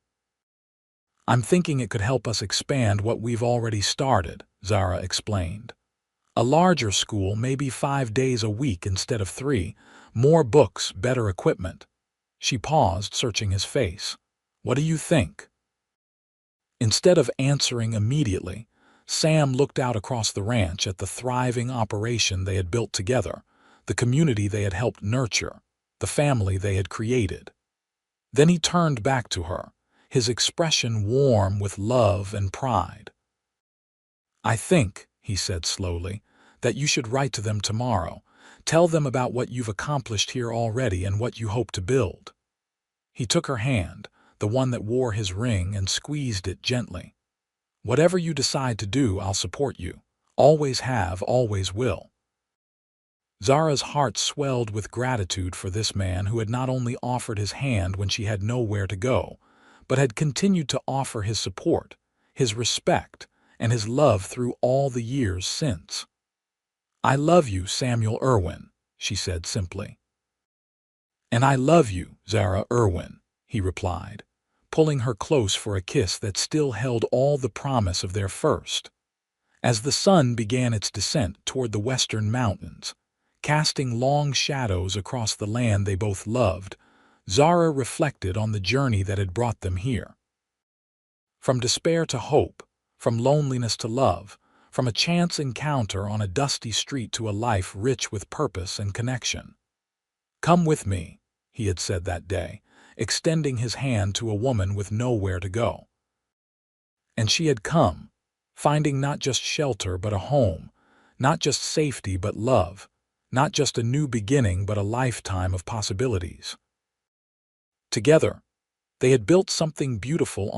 "I'm thinking it could help us expand what we've already started," Zara explained. "A larger school, maybe 5 days a week instead of 3, more books, better equipment." She paused, searching his face. "What do you think?" Instead of answering immediately, Sam looked out across the ranch at the thriving operation they had built together, the community they had helped nurture, the family they had created. Then he turned back to her, his expression warm with love and pride. "I think," he said slowly, "that you should write to them tomorrow. Tell them about what you've accomplished here already and what you hope to build." He took her hand, the one that wore his ring, and squeezed it gently. "Whatever you decide to do, I'll support you. Always have, always will." Zara's heart swelled with gratitude for this man who had not only offered his hand when she had nowhere to go, but had continued to offer his support, his respect, and his love through all the years since. "I love you, Samuel Irwin," she said simply. "And I love you, Zara Irwin," he replied, pulling her close for a kiss that still held all the promise of their first. As the sun began its descent toward the western mountains, casting long shadows across the land they both loved, Zara reflected on the journey that had brought them here. From despair to hope, from loneliness to love, from a chance encounter on a dusty street to a life rich with purpose and connection. "Come with me," he had said that day, extending his hand to a woman with nowhere to go. And she had come, finding not just shelter but a home, not just safety but love, not just a new beginning but a lifetime of possibilities. Together, they had built something beautiful